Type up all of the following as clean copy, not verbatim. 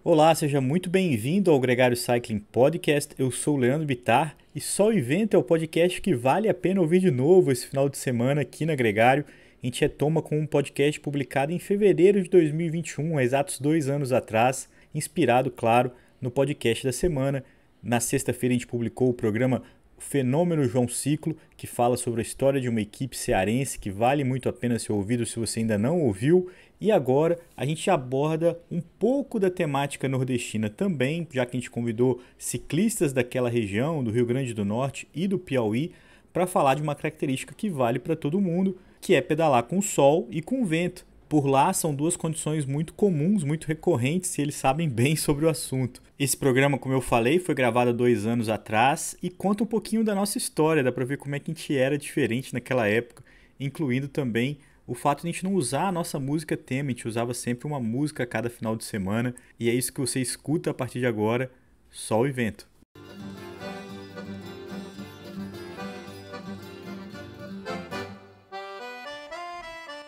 Olá, seja muito bem-vindo ao Gregário Cycling Podcast. Eu sou o Leandro Bittar e Só o Evento é o podcast que vale a pena ouvir de novo esse final de semana aqui na Gregário. A gente retoma com um podcast publicado em fevereiro de 2021, há exatos 2 anos atrás, inspirado, claro, no podcast da semana. Na sexta-feira a gente publicou o programa O Fenômeno João Ciclo, que fala sobre a história de uma equipe cearense que vale muito a pena ser ouvido se você ainda não ouviu. E agora a gente aborda um pouco da temática nordestina também, já que a gente convidou ciclistas daquela região, do Rio Grande do Norte e do Piauí, para falar de uma característica que vale para todo mundo, que é pedalar com sol e com vento. Por lá são duas condições muito comuns, muito recorrentes e eles sabem bem sobre o assunto. Esse programa, como eu falei, foi gravado há 2 anos atrás e conta um pouquinho da nossa história, dá para ver como é que a gente era diferente naquela época, incluindo também o fato de a gente não usar a nossa música tema, a gente usava sempre uma música a cada final de semana, e é isso que você escuta a partir de agora, Sol e Vento.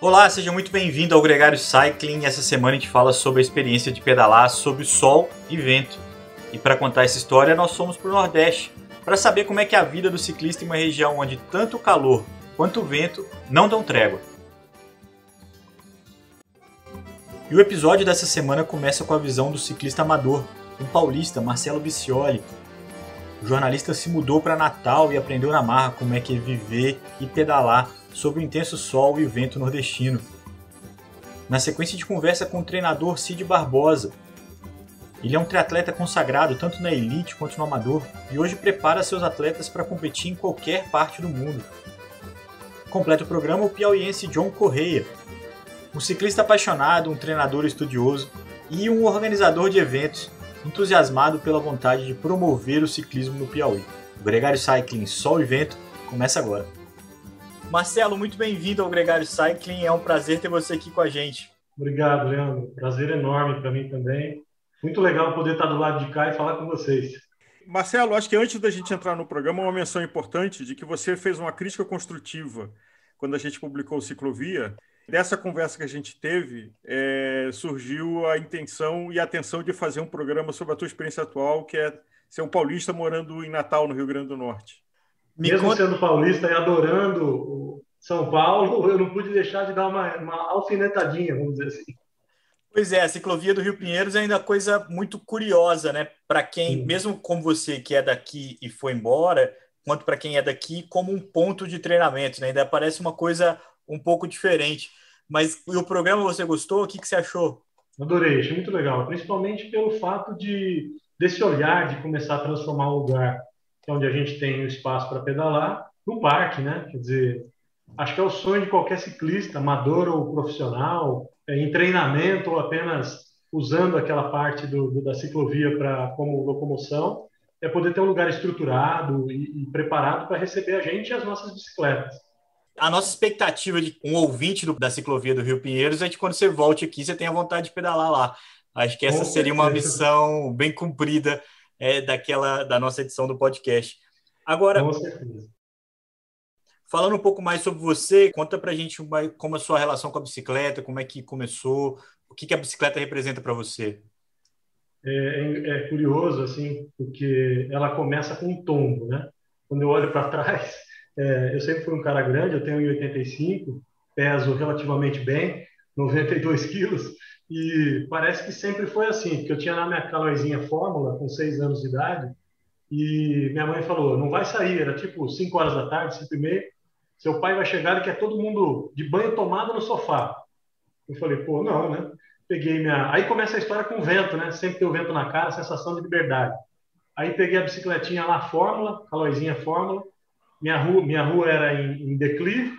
Olá, seja muito bem-vindo ao Gregário Cycling. Essa semana a gente fala sobre a experiência de pedalar sob sol e vento. E para contar essa história, nós fomos para o Nordeste, para saber como é que é a vida do ciclista em uma região onde tanto o calor quanto o vento não dão trégua. E o episódio dessa semana começa com a visão do ciclista amador, um paulista, Marcelo Bicioli. O jornalista se mudou para Natal e aprendeu na marra como é que é viver e pedalar sob o intenso sol e o vento nordestino. Na sequência de conversa com o treinador Cid Barbosa. Ele é um triatleta consagrado tanto na elite quanto no amador e hoje prepara seus atletas para competir em qualquer parte do mundo. Completa o programa o piauiense John Correia, um ciclista apaixonado, um treinador estudioso e um organizador de eventos entusiasmado pela vontade de promover o ciclismo no Piauí. O Gregário Cycling Sol e Vento começa agora. Marcelo, muito bem-vindo ao Gregário Cycling, é um prazer ter você aqui com a gente. Obrigado, Leandro. Prazer enorme para mim também. Muito legal poder estar do lado de cá e falar com vocês. Marcelo, acho que antes da gente entrar no programa, uma menção importante de que você fez uma crítica construtiva quando a gente publicou o Ciclovia. Dessa conversa que a gente teve, surgiu a intenção e a atenção de fazer um programa sobre a tua experiência atual, que é ser um paulista morando em Natal, no Rio Grande do Norte. Mesmo sendo paulista e adorando o São Paulo, eu não pude deixar de dar uma alfinetadinha, vamos dizer assim. Pois é, a ciclovia do Rio Pinheiros é ainda coisa muito curiosa, né? Para quem, mesmo como você que é daqui e foi embora, quanto para quem é daqui, como um ponto de treinamento, né? Ainda parece uma coisa um pouco diferente. Mas e o programa você gostou? O que você achou? Adorei, achei muito legal, principalmente pelo fato desse olhar de começar a transformar um lugar onde a gente tem um espaço para pedalar no parque, né? Quer dizer, acho que é o sonho de qualquer ciclista, amador ou profissional, em treinamento ou apenas usando aquela parte da ciclovia como locomoção, é poder ter um lugar estruturado e preparado para receber a gente e as nossas bicicletas. A nossa expectativa de um ouvinte da ciclovia do Rio Pinheiros é que quando você volte aqui, você tenha vontade de pedalar lá. Acho que essa seria uma missão bem cumprida da nossa edição do podcast. Agora, com certeza. Falando um pouco mais sobre você, conta pra gente como é a sua relação com a bicicleta, como é que começou, o que a bicicleta representa para você. É curioso, assim, porque ela começa com um tombo, né? Quando eu olho para trás, eu sempre fui um cara grande, eu tenho 1,85, peso relativamente bem, 92 quilos, e parece que sempre foi assim, porque eu tinha na minha calorzinha Fórmula, com 6 anos de idade, e minha mãe falou, não vai sair, era tipo 5 horas da tarde, 5 e meia, seu pai vai chegar e quer todo mundo de banho tomado no sofá. Eu falei, pô, não, né? Peguei minha. Aí começa a história com o vento, né? Sempre tem o vento na cara, sensação de liberdade. Aí peguei a bicicletinha lá, Fórmula, Calóizinha Fórmula. Minha rua era em declive.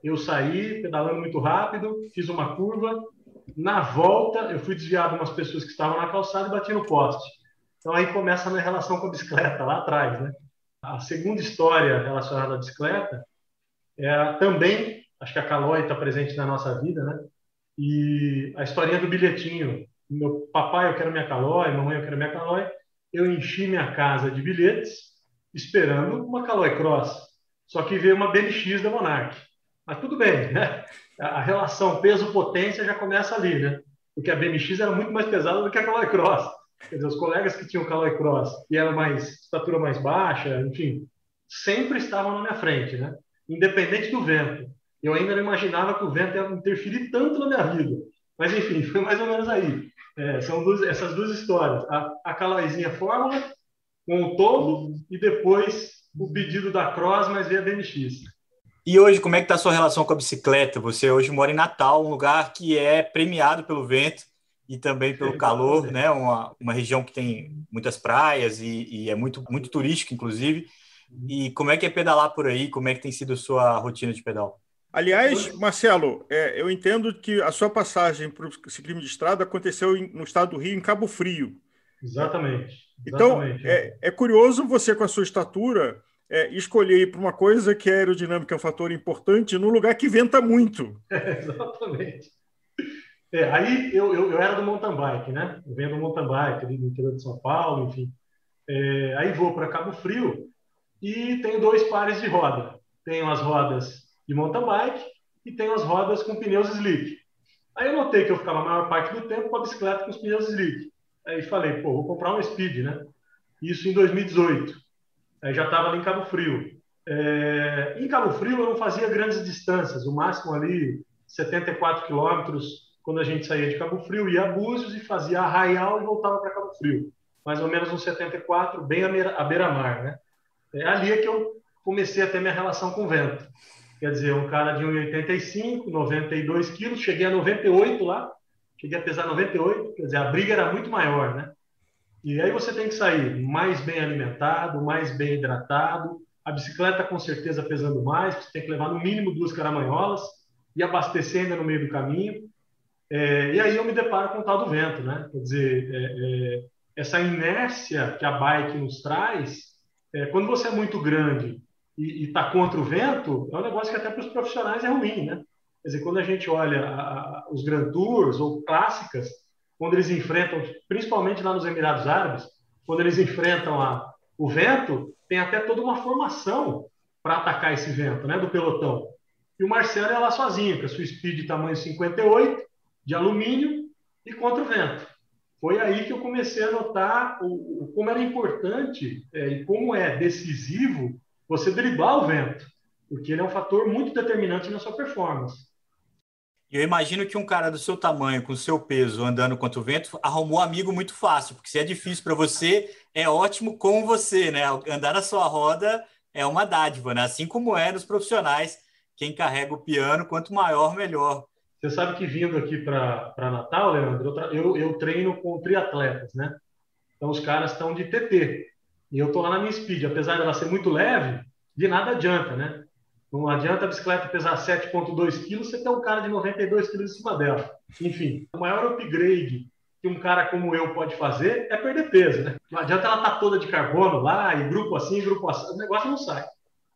Eu saí pedalando muito rápido, fiz uma curva. Na volta, eu fui desviar de umas pessoas que estavam na calçada e bati no poste. Então aí começa a minha relação com a bicicleta, lá atrás, né? A segunda história relacionada à bicicleta é também, acho que a Calói está presente na nossa vida, né? E a historinha do bilhetinho. Meu papai, eu quero minha Calói, mamãe, eu quero minha Calói. Eu enchi minha casa de bilhetes esperando uma Calói Cross. Só que veio uma BMX da Monarch. Mas tudo bem, né? A relação peso-potência já começa ali, né? porque a BMX era muito mais pesada do que a Caloi Cross. Quer dizer, os colegas que tinham Caloi Cross e eram mais estatura mais baixa, enfim, sempre estavam na minha frente, né? Independente do vento. Eu ainda não imaginava que o vento ia interferir tanto na minha vida. Mas, enfim, foi mais ou menos aí. Essas duas histórias. A Caloizinha Fórmula, com o tombo, e depois o pedido da Cross, mas veio a BMX. E hoje, como é que está a sua relação com a bicicleta? Você hoje mora em Natal, um lugar que é premiado pelo vento e também pelo calor, né? Uma região que tem muitas praias e é muito, muito turística, inclusive. E como é que é pedalar por aí? Como é que tem sido a sua rotina de pedal? Aliás, Marcelo, eu entendo que a sua passagem para o ciclismo de estrada aconteceu no estado do Rio, em Cabo Frio. Exatamente. Então, Exatamente. é curioso você, com a sua estatura, escolher ir para uma coisa que a aerodinâmica é um fator importante num lugar que venta muito. Exatamente. Aí eu era do mountain bike, né? Eu venho do mountain bike ali no interior de São Paulo, enfim. Aí vou para Cabo Frio e tenho dois pares de roda. Tenho as rodas de mountain bike e tenho as rodas com pneus slick. Aí eu notei que eu ficava a maior parte do tempo com a bicicleta com os pneus slick. Aí falei, pô, vou comprar um Speed, né? Isso em 2018. Aí já estava ali em Cabo Frio. Em Cabo Frio eu não fazia grandes distâncias, o máximo ali 74 quilômetros quando a gente saía de Cabo Frio, ia a Búzios e fazia Arraial e voltava para Cabo Frio. Mais ou menos uns 74, bem à beira-mar, né? Ali é que eu comecei a ter minha relação com o vento. Quer dizer, um cara de 1,85, 92 quilos, cheguei a 98 lá, cheguei a pesar 98, quer dizer, a briga era muito maior, né? E aí você tem que sair mais bem alimentado, mais bem hidratado, a bicicleta com certeza pesando mais, você tem que levar no mínimo 2 caramanholas e abastecer ainda no meio do caminho. E aí eu me deparo com o tal do vento, né? Quer dizer, essa inércia que a bike nos traz, quando você é muito grande e está contra o vento, é um negócio que até para os profissionais é ruim, né? Quer dizer, quando a gente olha os Grand Tours ou clássicas, quando eles enfrentam, principalmente lá nos Emirados Árabes, quando eles enfrentam o vento, tem até toda uma formação para atacar esse vento, né, do pelotão. E o Marcelo é lá sozinho, com a sua Speed tamanho 58, de alumínio e contra o vento. Foi aí que eu comecei a notar como era importante e como é decisivo você driblar o vento, porque ele é um fator muito determinante na sua performance. Eu imagino que um cara do seu tamanho, com o seu peso, andando contra o vento, arrumou um amigo muito fácil, porque se é difícil para você, é ótimo com você, né? Andar na sua roda é uma dádiva, né? Assim como é nos profissionais, quem carrega o piano, quanto maior, melhor. Você sabe que vindo aqui para Natal, Leandro, eu treino com triatletas, né? Então os caras estão de TT. E eu estou lá na minha Speed. Apesar dela ser muito leve, de nada adianta, né? Não adianta a bicicleta pesar 7,2 quilos, você tem um cara de 92 quilos em cima dela. Enfim, o maior upgrade que um cara como eu pode fazer é perder peso, né? Não adianta ela estar toda de carbono lá, e grupo assim, grupo assim, o negócio não sai.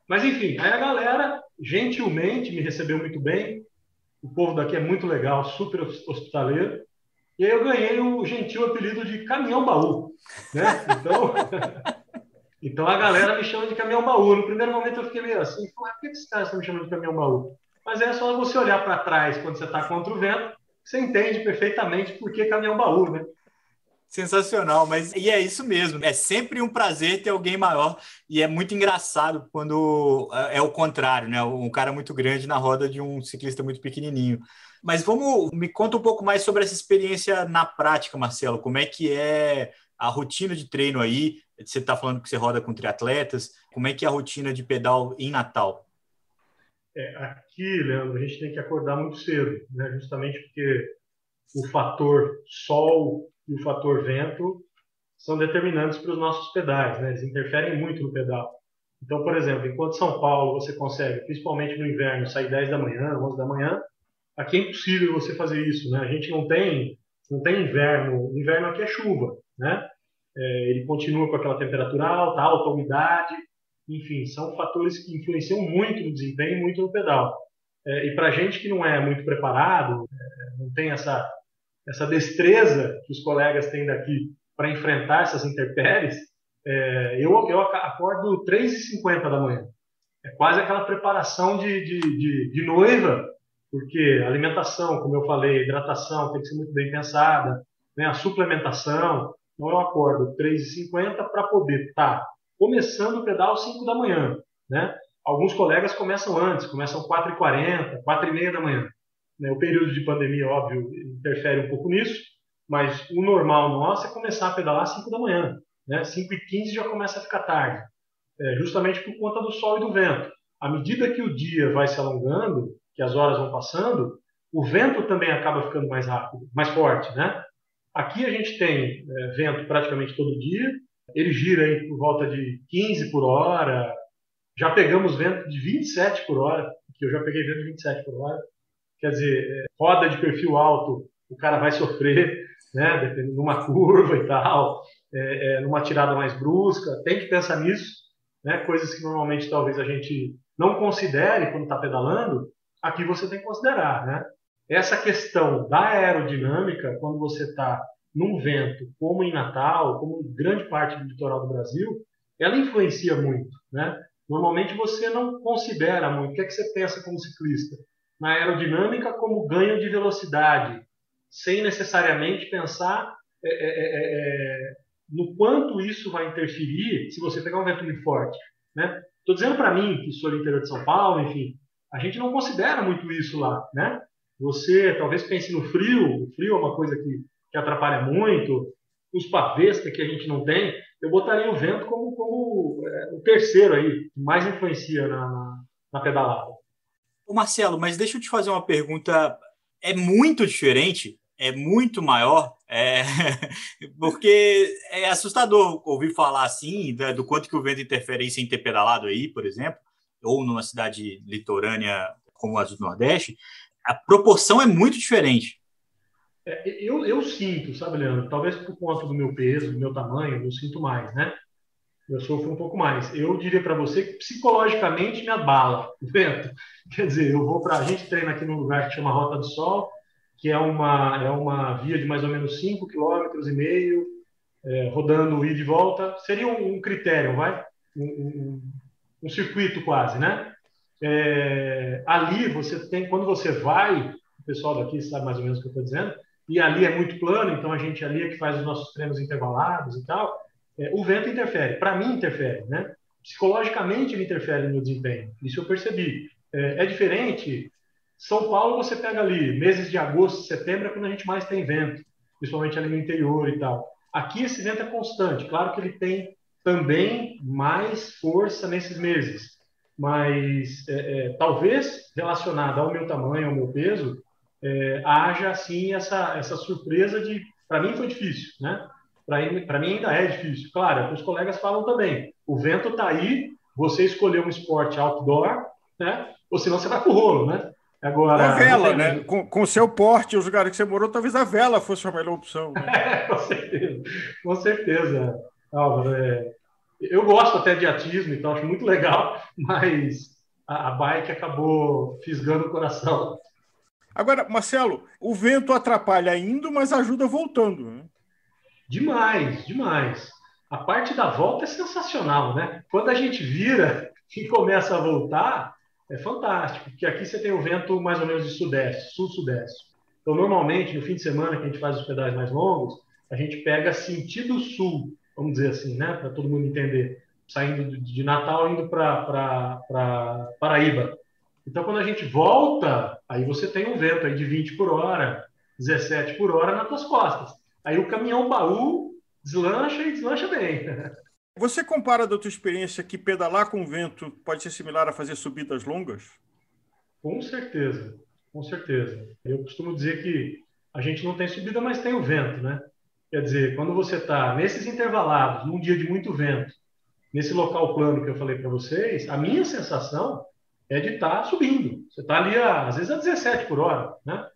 Mas enfim, aí a galera gentilmente me recebeu muito bem. O povo daqui é muito legal, super hospitaleiro. E aí eu ganhei o gentil apelido de Caminhão Baú, né? Então a galera me chama de Caminhão Baú. No primeiro momento eu fiquei meio assim, por que esses caras estão me chamando de Caminhão Baú? Mas é só você olhar para trás quando você está contra o vento, você entende perfeitamente por que Caminhão Baú, né? Sensacional, mas e é isso mesmo. É sempre um prazer ter alguém maior e é muito engraçado quando é o contrário, né? Um cara muito grande na roda de um ciclista muito pequenininho. Mas me conta um pouco mais sobre essa experiência na prática, Marcelo. Como é que é a rotina de treino aí? Você está falando que você roda com triatletas. Como é que é a rotina de pedal em Natal? Aqui, Leandro, a gente tem que acordar muito cedo, né? Justamente porque o fator sol e o fator vento são determinantes para os nossos pedais, né? Eles interferem muito no pedal. Então, por exemplo, enquanto São Paulo você consegue, principalmente no inverno, sair 10 da manhã, 11 da manhã, aqui é impossível você fazer isso, né? A gente não tem inverno. O inverno aqui é chuva, né? Ele continua com aquela temperatura alta, alta umidade, enfim, são fatores que influenciam muito no desempenho, muito no pedal. E para a gente que não é muito preparado, não tem essa destreza que os colegas têm daqui para enfrentar essas intempéries, eu acordo 3h50 da manhã. É quase aquela preparação de noiva, porque a alimentação, como eu falei, a hidratação tem que ser muito bem pensada, né? A suplementação. Então eu acordo 3h50 para poder estar começando o pedal às 5 da manhã, né? Alguns colegas começam antes, começam 4h40, 4h30 da manhã. Né? O período de pandemia, óbvio, interfere um pouco nisso, mas o normal nosso é começar a pedalar às 5 da manhã. Né? 5h15 já começa a ficar tarde, justamente por conta do sol e do vento. À medida que o dia vai se alongando, que as horas vão passando, o vento também acaba ficando mais rápido, mais forte, né? Aqui a gente tem vento praticamente todo dia, ele gira aí por volta de 15 por hora, já pegamos vento de 27 por hora, que eu já peguei vento de 27 por hora, quer dizer, roda de perfil alto, o cara vai sofrer, né? Dependendo numa curva e tal, numa tirada mais brusca, tem que pensar nisso, né? Coisas que normalmente talvez a gente não considere quando está pedalando, aqui você tem que considerar, né? Essa questão da aerodinâmica, quando você está num vento, como em Natal, como em grande parte do litoral do Brasil, ela influencia muito, né? Normalmente você não considera muito. O que é que você pensa como ciclista? Na aerodinâmica como ganho de velocidade, sem necessariamente pensar no quanto isso vai interferir se você pegar um vento muito forte, né? Estou dizendo para mim, que sou do interior de São Paulo, enfim, a gente não considera muito isso lá, né? Você talvez pense no frio, o frio é uma coisa que atrapalha muito, os pavês que a gente não tem, eu botaria o vento como o terceiro aí, que mais influencia na pedalada. Ô Marcelo, mas deixa eu te fazer uma pergunta. É muito diferente? É muito maior? Porque é assustador ouvir falar assim, do quanto que o vento interfere em ter pedalado aí, por exemplo, ou numa cidade litorânea como a do Nordeste. A proporção é muito diferente. Eu sinto, sabe, Leandro? Talvez por conta do meu peso, do meu tamanho, eu sinto mais, né? Eu sofro um pouco mais. Eu diria para você que psicologicamente me abala o vento. Quer dizer, a gente treina aqui num lugar que chama Rota do Sol, que é uma via de mais ou menos 5,5 km, rodando ida e volta. Seria um critério, vai? Um circuito quase, né? Ali você tem, quando você vai, o pessoal daqui sabe mais ou menos o que eu estou dizendo, e ali é muito plano, então a gente ali é que faz os nossos treinos intervalados e tal. O vento interfere, para mim interfere, né? Psicologicamente ele interfere no meu desempenho, isso eu percebi. É diferente. São Paulo você pega ali, meses de agosto, setembro é quando a gente mais tem vento, principalmente ali no interior e tal. Aqui esse vento é constante, claro que ele tem também mais força nesses meses, mas talvez relacionado ao meu tamanho, ao meu peso, haja assim essa surpresa de, para mim foi difícil, né? Para mim ainda é difícil. Claro, os colegas falam também. O vento está aí, você escolheu um esporte outdoor, né? Ou senão você vai pro rolo, né? Agora, a vela, né? Jeito. Com o seu porte, os lugares que você morou, talvez a vela fosse a melhor opção. Né? Com certeza. Com certeza, Álvaro. Eu gosto até de atismo, então acho muito legal, mas a bike acabou fisgando o coração. Agora, Marcelo, o vento atrapalha indo, mas ajuda voltando. Né? Demais, demais. A parte da volta é sensacional, né? Quando a gente vira e começa a voltar, é fantástico, porque aqui você tem o vento mais ou menos de sudeste, sul-sudeste. Então, normalmente, no fim de semana que a gente faz os pedais mais longos, a gente pega sentido sul, vamos dizer assim, né? Para todo mundo entender. Saindo de Natal, indo para Paraíba. Então, quando a gente volta, aí você tem um vento aí de 20 por hora, 17 por hora nas tuas costas. Aí o caminhão baú deslancha e deslancha bem. Você compara da tua experiência que pedalar com vento pode ser similar a fazer subidas longas? Com certeza, com certeza. Eu costumo dizer que a gente não tem subida, mas tem o vento, né? Quer dizer, quando você está nesses intervalados, num dia de muito vento, nesse local plano que eu falei para vocês, a minha sensação é de estar subindo. Você está ali, às vezes, a 17 por hora, né?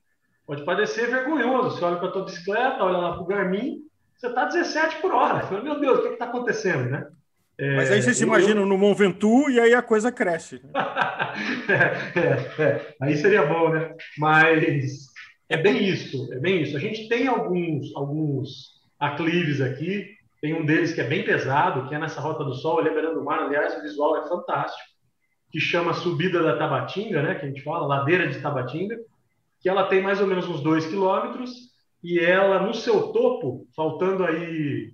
Pode parecer vergonhoso. Você olha para a tua bicicleta, olha lá para o Garmin, você está 17 por hora. Fala, meu Deus, o que está acontecendo, né? Mas aí você se imagina no Mont Ventoux e aí a coisa cresce. Né? Aí seria bom, né? Mas é bem isso, é bem isso. A gente tem alguns aclives aqui, tem um deles que é bem pesado, que é nessa Rota do Sol, ali beirando o mar, aliás, o visual é fantástico, que chama Subida da Tabatinga, né? Que a gente fala, Ladeira de Tabatinga. que ela tem mais ou menos uns 2 quilômetros e ela, no seu topo, faltando aí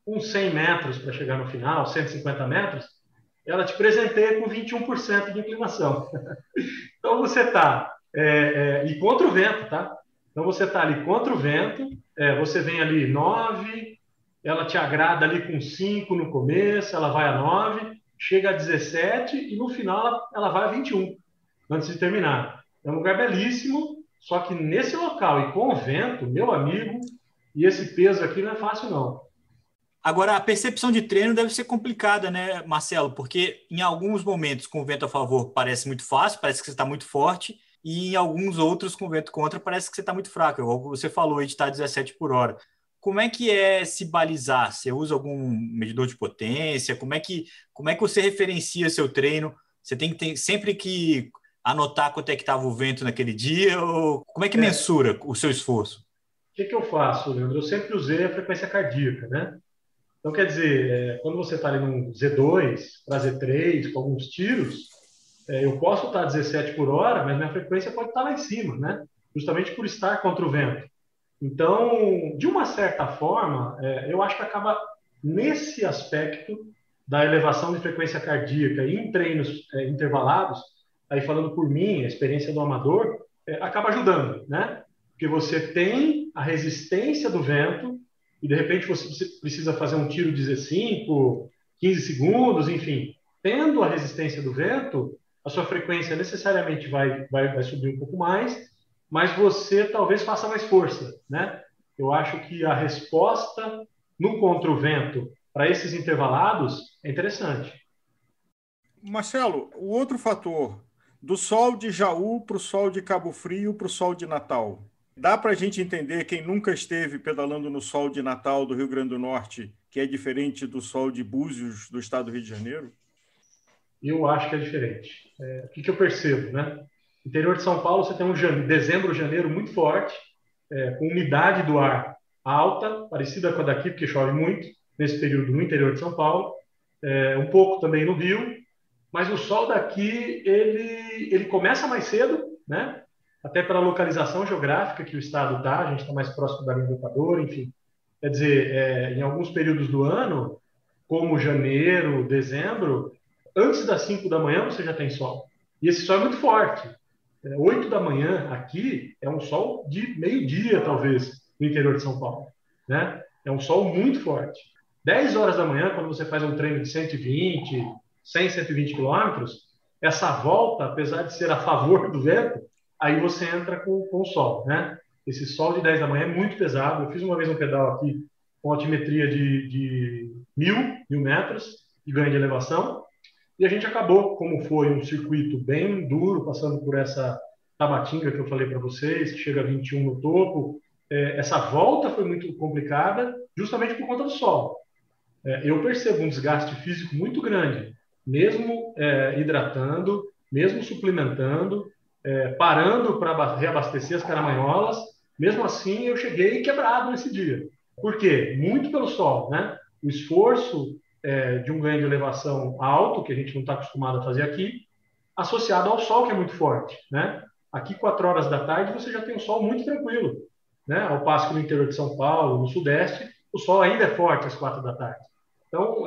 uns 100 metros para chegar no final, 150 metros, ela te presenteia com 21% de inclinação. Então você está, e contra o vento, tá? Então você está ali contra o vento, você vem ali 9, ela te agrada ali com 5 no começo, ela vai a 9, chega a 17 e no final ela vai a 21, antes de terminar. É um lugar belíssimo, só que nesse local e com o vento, meu amigo, e esse peso aqui não é fácil não. Agora, a percepção de treino deve ser complicada, né, Marcelo? Porque em alguns momentos, com o vento a favor, parece muito fácil, parece que você está muito forte, e em alguns outros, com o vento contra, parece que você está muito fraco. Igual você falou aí de estar 17 por hora. Como é que é se balizar? Você usa algum medidor de potência? Como é que você referencia seu treino? Você tem que sempre que anotar quanto é que estava o vento naquele dia? Ou como é que mensura o seu esforço? O que eu faço, Leandro? Eu sempre usei a frequência cardíaca, né? Então, quer dizer, quando você está ali num Z2 para Z3, com alguns tiros, eu posso estar 17 por hora, mas minha frequência pode estar lá em cima, né? Justamente por estar contra o vento. Então, de uma certa forma, eu acho que acaba nesse aspecto da elevação de frequência cardíaca em treinos intervalados, aí falando por mim, a experiência do amador, acaba ajudando, né? Porque você tem a resistência do vento e de repente você precisa fazer um tiro de Z5, 15 segundos, enfim. Tendo a resistência do vento, a sua frequência necessariamente vai subir um pouco mais, mas você talvez faça mais força, né? Eu acho que a resposta no contra o vento para esses intervalados é interessante. Marcelo, o outro fator, do sol de Jaú para o sol de Cabo Frio para o sol de Natal. Dá para a gente entender, quem nunca esteve pedalando no sol de Natal do Rio Grande do Norte, que é diferente do sol de Búzios do estado do Rio de Janeiro? Eu acho que é diferente. O que eu percebo, né? No interior de São Paulo, você tem um dezembro, janeiro muito forte, com umidade do ar alta, parecida com a daqui, porque chove muito nesse período no interior de São Paulo, um pouco também no Rio, mas o sol daqui, ele começa mais cedo, né? Até pela localização geográfica que o estado está, a gente está mais próximo da linha do Equador, enfim. Quer dizer, em alguns períodos do ano, como janeiro, dezembro, antes das 5 da manhã você já tem sol. E esse sol é muito forte. 8 da manhã aqui é um sol de meio-dia, talvez, no interior de São Paulo. Né? É um sol muito forte. 10 horas da manhã, quando você faz um treino de 120, 100, 120 quilômetros, essa volta, apesar de ser a favor do vento, aí você entra com o sol. Né? Esse sol de 10 da manhã é muito pesado. Eu fiz uma vez um pedal aqui com altimetria de 1.000 metros de ganho de elevação, e a gente acabou, como foi um circuito bem duro, passando por essa Tabatinga que eu falei para vocês, que chega a 21 no topo, essa volta foi muito complicada, justamente por conta do sol. Eu percebo um desgaste físico muito grande, mesmo hidratando, mesmo suplementando, parando para reabastecer as caramanholas, mesmo assim eu cheguei quebrado nesse dia. Por quê? Muito pelo sol, né? O esforço de um ganho de elevação alto, que a gente não está acostumado a fazer aqui, associado ao sol, que é muito forte, né? Aqui, 4 horas da tarde, você já tem um sol muito tranquilo, né? Ao passo que no interior de São Paulo, no sudeste, o sol ainda é forte às 4 da tarde. Então,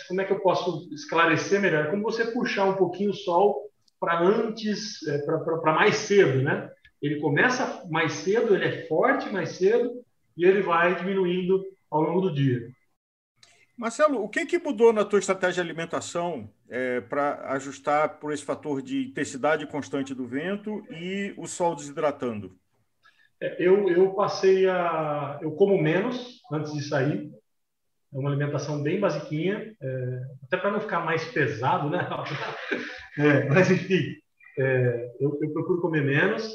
como é que eu posso esclarecer melhor? Como você puxar um pouquinho o sol para antes, para mais cedo, né? Ele começa mais cedo, ele é forte mais cedo e ele vai diminuindo ao longo do dia. Marcelo, o que mudou na tua estratégia de alimentação para ajustar por esse fator de intensidade constante do vento e o sol desidratando? Eu eu como menos antes de sair, é uma alimentação bem basiquinha, até para não ficar mais pesado, né? Mas enfim, eu procuro comer menos,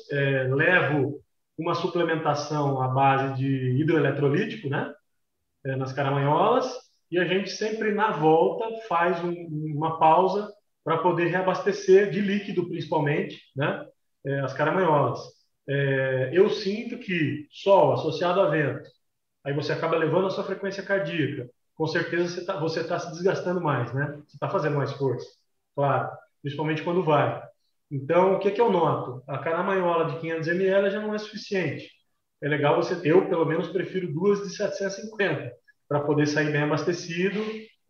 levo uma suplementação à base de hidroeletrolítico, né? Nas caramanholas, e a gente sempre na volta faz uma pausa para poder reabastecer de líquido, principalmente, né? As caramanholas. Eu sinto que sol associado a vento, aí você acaba levando a sua frequência cardíaca. Com certeza você tá se desgastando mais, né? Você está fazendo mais força, claro, principalmente quando vai. Então, o que eu noto? A caramanhola de 500 ml já não é suficiente. É legal você ter, eu pelo menos prefiro duas de 750 para poder sair bem abastecido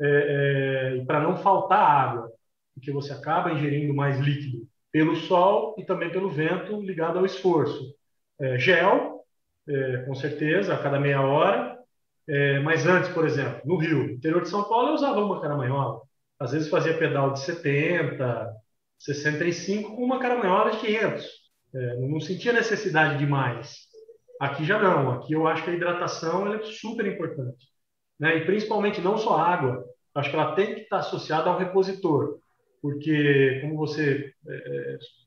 e para não faltar água, porque você acaba ingerindo mais líquido pelo sol e também pelo vento ligado ao esforço. Gel, com certeza, a cada meia hora. Mas antes, por exemplo, no Rio, no interior de São Paulo, eu usava uma caramanhola. Às vezes fazia pedal de 70, 65 com uma caramanhola de 500. Não sentia necessidade de mais. Aqui já não. Aqui eu acho que a hidratação ela é super importante, né? E principalmente não só a água. Acho que ela tem que estar associada a um repositor, porque como você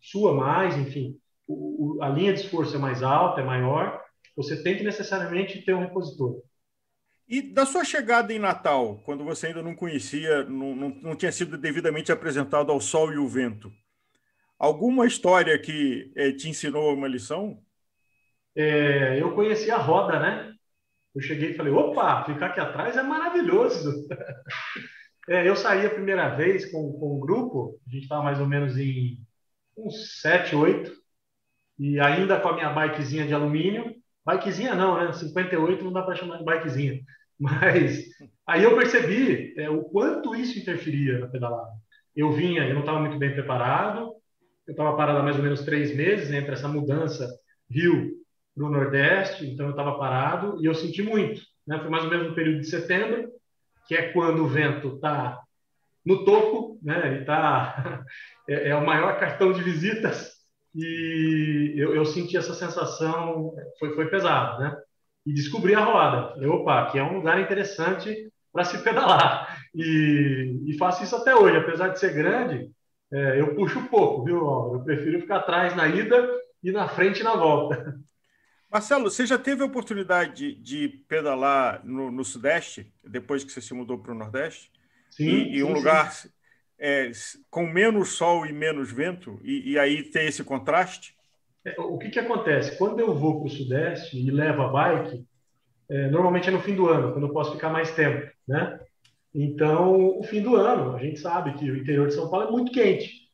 sua mais, enfim, a linha de esforço é mais alta, é maior, você tem que necessariamente ter um repositor. E da sua chegada em Natal, quando você ainda não conhecia, não tinha sido devidamente apresentado ao sol e o vento, alguma história que te ensinou uma lição? Eu conheci a roda, né? Eu cheguei e falei, opa, ficar aqui atrás é maravilhoso. Eu saí a primeira vez com um grupo, a gente estava mais ou menos em uns 7, 8, e ainda com a minha bikezinha de alumínio. Bikezinha não, né? 58 não dá para chamar de bikezinha. Mas aí eu percebi o quanto isso interferia na pedalada. Eu não estava muito bem preparado, eu estava parado há mais ou menos 3 meses entre essa mudança Rio para o Nordeste, então eu estava parado e eu senti muito, né? Foi mais ou menos no período de setembro, que é quando o vento está no topo, né? Ele tá o maior cartão de visitas e eu senti essa sensação, foi pesado, né? E descobri a roda. Falei, opa, que é um lugar interessante para se pedalar. E faço isso até hoje, apesar de ser grande, eu puxo pouco, viu? Eu prefiro ficar atrás na ida e na frente na volta. Marcelo, você já teve a oportunidade de pedalar no Sudeste, depois que você se mudou para o Nordeste? Sim, E um sim, sim. lugar com menos sol e menos vento, e aí tem esse contraste? O que acontece? Quando eu vou para o Sudeste e levo a bike, normalmente é no fim do ano, quando eu posso ficar mais tempo, né? Então, o fim do ano, a gente sabe que o interior de São Paulo é muito quente.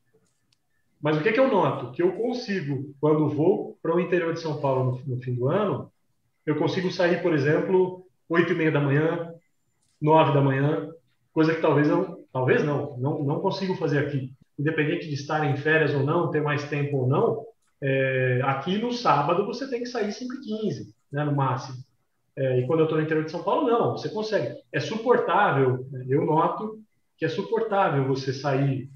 Mas o que eu noto? Que eu consigo, quando vou para o interior de São Paulo no fim do ano, eu consigo sair, por exemplo, 8:30 da manhã, 9 da manhã, coisa que talvez não consigo fazer aqui. Independente de estar em férias ou não, ter mais tempo ou não, aqui no sábado você tem que sair 5:15, né, no máximo. E quando eu estou no interior de São Paulo, não, você consegue. É suportável, né? Eu noto que é suportável você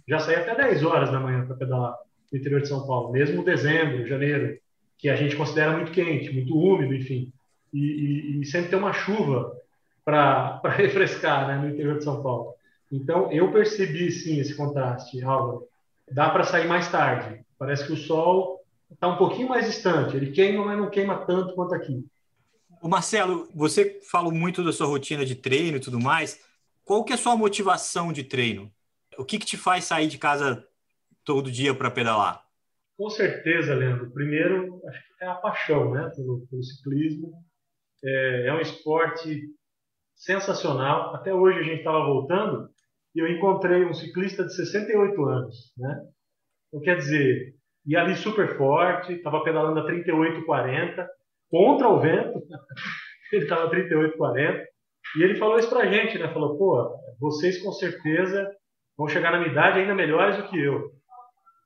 já sair até 10 horas da manhã para pedalar no interior de São Paulo, mesmo dezembro, janeiro, que a gente considera muito quente, muito úmido, enfim. E sempre tem uma chuva para refrescar, né, no interior de São Paulo. Então, eu percebi, sim, esse contraste, Álvaro. Dá para sair mais tarde. Parece que o sol está um pouquinho mais distante. Ele queima, mas não queima tanto quanto aqui. O Marcelo, você falou muito da sua rotina de treino e tudo mais. Qual que é a sua motivação de treino? O que te faz sair de casa todo dia para pedalar? Com certeza, Leandro. Primeiro, acho que é a paixão, né, pelo ciclismo. É um esporte sensacional. Até hoje a gente estava voltando e eu encontrei um ciclista de 68 anos, né? Então, quer dizer, ia ali super forte, estava pedalando a 38,40 contra o vento. Ele estava a 38,40 e ele falou isso pra gente, né? Falou, pô, vocês com certeza vão chegar na minha idade ainda melhores do que eu.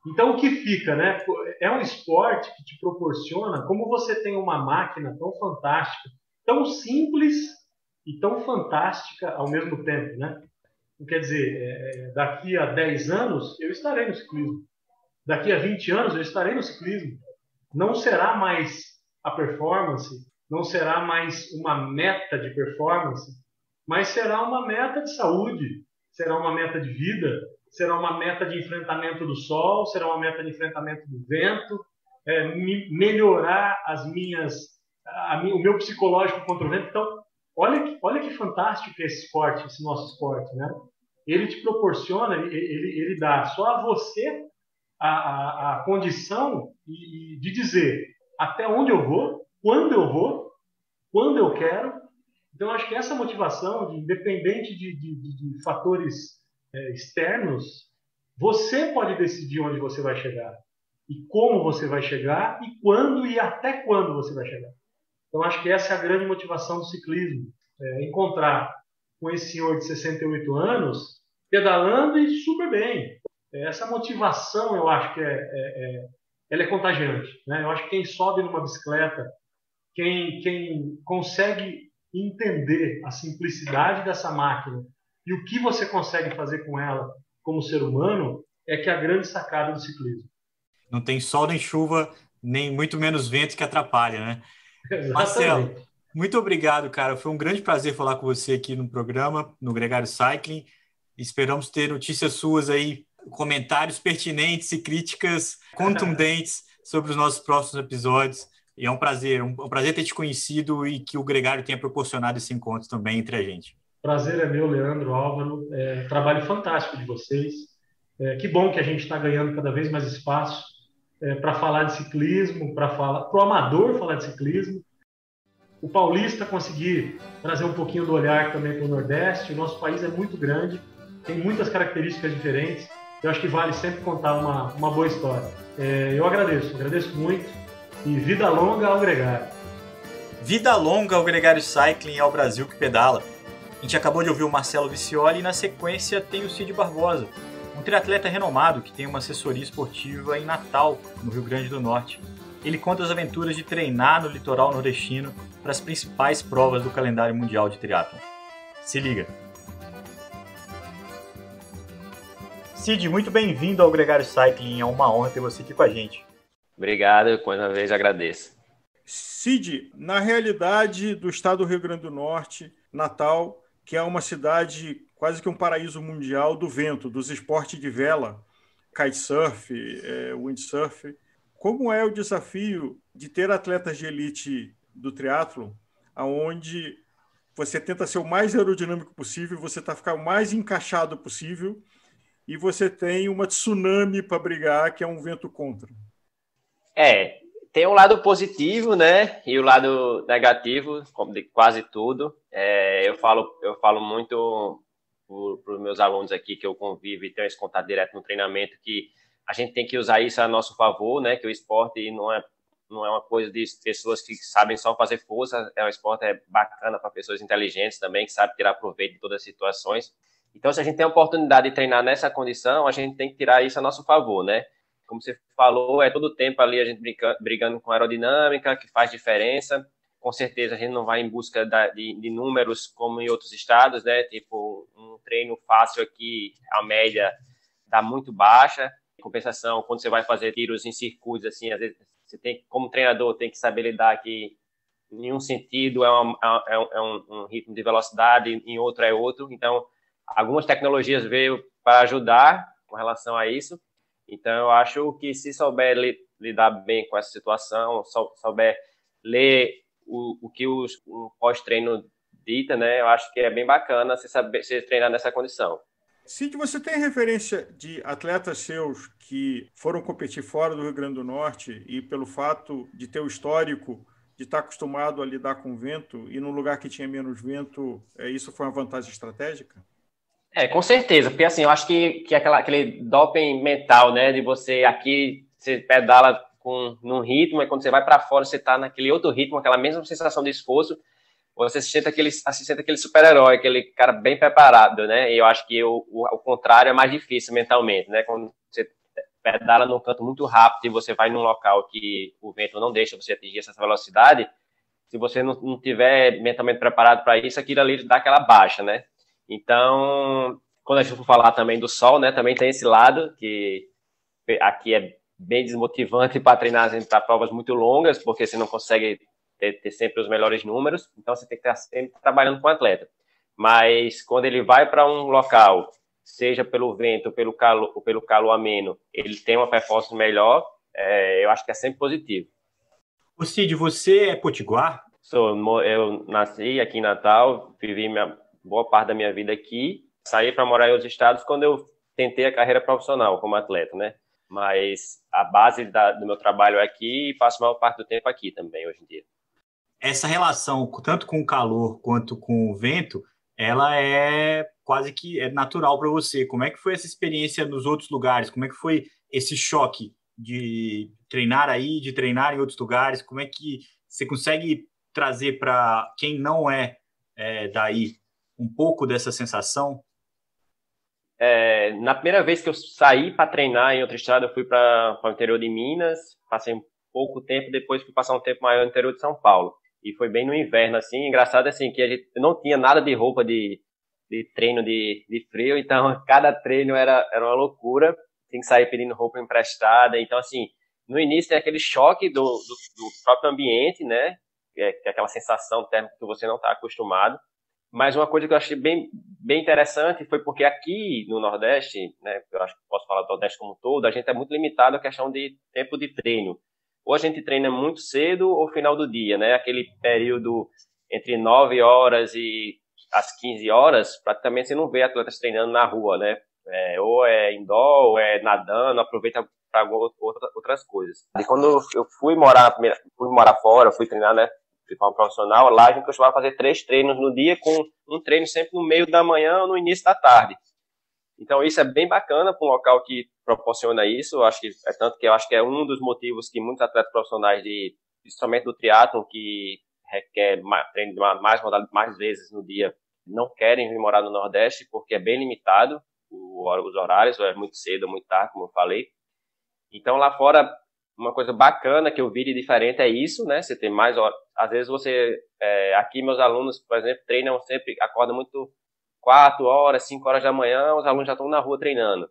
Então, o que fica, né? É um esporte que te proporciona, como você tem uma máquina tão fantástica, tão simples e tão fantástica ao mesmo tempo, né? Quer dizer, daqui a 10 anos eu estarei no ciclismo. Daqui a 20 anos eu estarei no ciclismo. Não será mais a performance, não será mais uma meta de performance, mas será uma meta de saúde, será uma meta de vida, será uma meta de enfrentamento do sol, será uma meta de enfrentamento do vento, melhorar o meu psicológico contra o vento. Então, olha que fantástico é esse esporte, esse nosso esporte, né? Ele te proporciona, ele dá só a você a condição de dizer até onde eu vou, quando eu quero. Então, acho que essa motivação, independente de fatores externos, você pode decidir onde você vai chegar. e como você vai chegar e quando e até quando você vai chegar. Então, acho que essa é a grande motivação do ciclismo, encontrar com esse senhor de 68 anos pedalando e super bem. Essa motivação, eu acho que ela é contagiante, né? Eu acho que quem sobe numa bicicleta, quem consegue entender a simplicidade dessa máquina e o que você consegue fazer com ela como ser humano, é que é a grande sacada do ciclismo. Não tem sol nem chuva, nem muito menos vento que atrapalha, né? Marcelo, Exatamente. muito obrigado, cara. Foi um grande prazer falar com você aqui no programa, no Gregário Cycling. Esperamos ter notícias suas aí, comentários pertinentes e críticas contundentes sobre os nossos próximos episódios. E é um prazer ter te conhecido e que o Gregário tenha proporcionado esse encontro também entre a gente. Prazer é meu, Leandro, Álvaro. Trabalho fantástico de vocês. Que bom que a gente está ganhando cada vez mais espaço para falar de ciclismo, para o amador falar de ciclismo. O paulista conseguir trazer um pouquinho do olhar também para o Nordeste. O nosso país é muito grande, tem muitas características diferentes. Eu acho que vale sempre contar uma boa história. Eu agradeço muito. E vida longa ao Gregário. Vida longa ao Gregário Cycling e ao Brasil que pedala. A gente acabou de ouvir o Marcelo Vicioli e na sequência tem o Cid Barbosa, um triatleta renomado que tem uma assessoria esportiva em Natal, no Rio Grande do Norte. Ele conta as aventuras de treinar no litoral nordestino para as principais provas do calendário mundial de triatlon. Se liga! Cid, muito bem-vindo ao Gregário Cycling, é uma honra ter você aqui com a gente. Obrigado, mais uma vez agradeço. Cid, na realidade do estado do Rio Grande do Norte, Natal, que é uma cidade quase que um paraíso mundial do vento, dos esportes de vela, kitesurf, windsurf. Como é o desafio de ter atletas de elite do triatlon, onde você tenta ser o mais aerodinâmico possível, você está ficando o mais encaixado possível e você tem uma tsunami para brigar, que é um vento contra? Tem um lado positivo, né, e o lado negativo, como de quase tudo. Eu falo muito para os meus alunos aqui que eu convivo e tenho esse contato direto no treinamento, que a gente tem que usar isso a nosso favor, né, que o esporte não é uma coisa de pessoas que sabem só fazer força, um esporte bacana para pessoas inteligentes também, que sabem tirar proveito de todas as situações. Então, se a gente tem a oportunidade de treinar nessa condição, a gente tem que tirar isso a nosso favor, né? Como você falou, todo o tempo ali a gente brigando com aerodinâmica, que faz diferença. Com certeza a gente não vai em busca de números como em outros estados, né? Tipo, um treino fácil aqui, a média dá muito baixa. Em compensação, quando você vai fazer tiros em circuitos, assim, às vezes você tem, como treinador, tem que saber lidar que em um sentido é um ritmo de velocidade, em outro é outro. Então, algumas tecnologias veio para ajudar com relação a isso. Então, eu acho que se souber lidar bem com essa situação, souber ler o que o pós-treino dita, né, eu acho que é bem bacana você treinar nessa condição. Cid, você tem referência de atletas seus que foram competir fora do Rio Grande do Norte e pelo fato de ter o histórico de estar acostumado a lidar com vento e num lugar que tinha menos vento, isso foi uma vantagem estratégica? Com certeza, porque assim, eu acho que aquele doping mental, né, de você pedala num ritmo, e quando você vai para fora, você tá naquele outro ritmo, aquela mesma sensação de esforço, você se sente aquele super-herói, aquele cara bem preparado, né, e eu acho que o contrário é mais difícil mentalmente, né, quando você pedala num canto muito rápido e você vai num local que o vento não deixa você atingir essa velocidade, se você não tiver mentalmente preparado para isso, aquilo ali dá aquela baixa, né. Então, quando a gente for falar também do sol, né, também tem esse lado que aqui é bem desmotivante para treinar para provas muito longas, porque você não consegue ter sempre os melhores números, então você tem que estar sempre trabalhando com o atleta. Mas quando ele vai para um local, seja pelo vento ou pelo calor ameno, ele tem uma performance melhor, eu acho que é sempre positivo. Ô Cid, você é potiguar? Eu nasci aqui em Natal, vivi boa parte da minha vida aqui, saí para morar em outros estados quando eu tentei a carreira profissional como atleta, né? Mas a base do meu trabalho é aqui e passo a maior parte do tempo aqui também, hoje em dia. Essa relação, tanto com o calor quanto com o vento, ela é quase que natural para você. Como é que foi essa experiência nos outros lugares? Como é que foi esse choque de treinar aí, de treinar em outros lugares? Como é que você consegue trazer para quem não daí um pouco dessa sensação? Na primeira vez que eu saí para treinar em outro estado, eu fui para o interior de Minas, passei um pouco tempo, depois fui passar um tempo maior no interior de São Paulo. E foi bem no inverno, assim. Engraçado, assim, que a gente não tinha nada de roupa de treino de frio, então cada treino era uma loucura. Tem que sair pedindo roupa emprestada. Então, assim, no início tem aquele choque do próprio ambiente, né? Que é aquela sensação térmica que você não está acostumado. Mas uma coisa que eu achei bem interessante foi porque aqui no Nordeste, né, eu acho que posso falar do Nordeste como um todo, a gente é muito limitado à questão de tempo de treino. Ou a gente treina muito cedo ou final do dia, né? Aquele período entre 9 horas e as 15 horas, praticamente você não vê atletas treinando na rua, né? Ou é indoor, ou é nadando, aproveita para outras coisas. E quando eu fui morar fora, fui treinar, né? Um profissional, lá a gente costumava fazer 3 treinos no dia, com um treino sempre no meio da manhã ou no início da tarde. Então isso é bem bacana para um local que proporciona isso. Eu acho que eu acho que é um dos motivos que muitos atletas profissionais principalmente do triatlon, que requer treino mais vezes no dia, não querem vir morar no Nordeste, porque é bem limitado os horários, ou é muito cedo ou muito tarde, como eu falei. Então lá fora, uma coisa bacana que eu vi de diferente é isso, né? Você tem mais horas. Às vezes aqui meus alunos, por exemplo, treinam sempre, acordam muito 4 horas, 5 horas da manhã, os alunos já estão na rua treinando.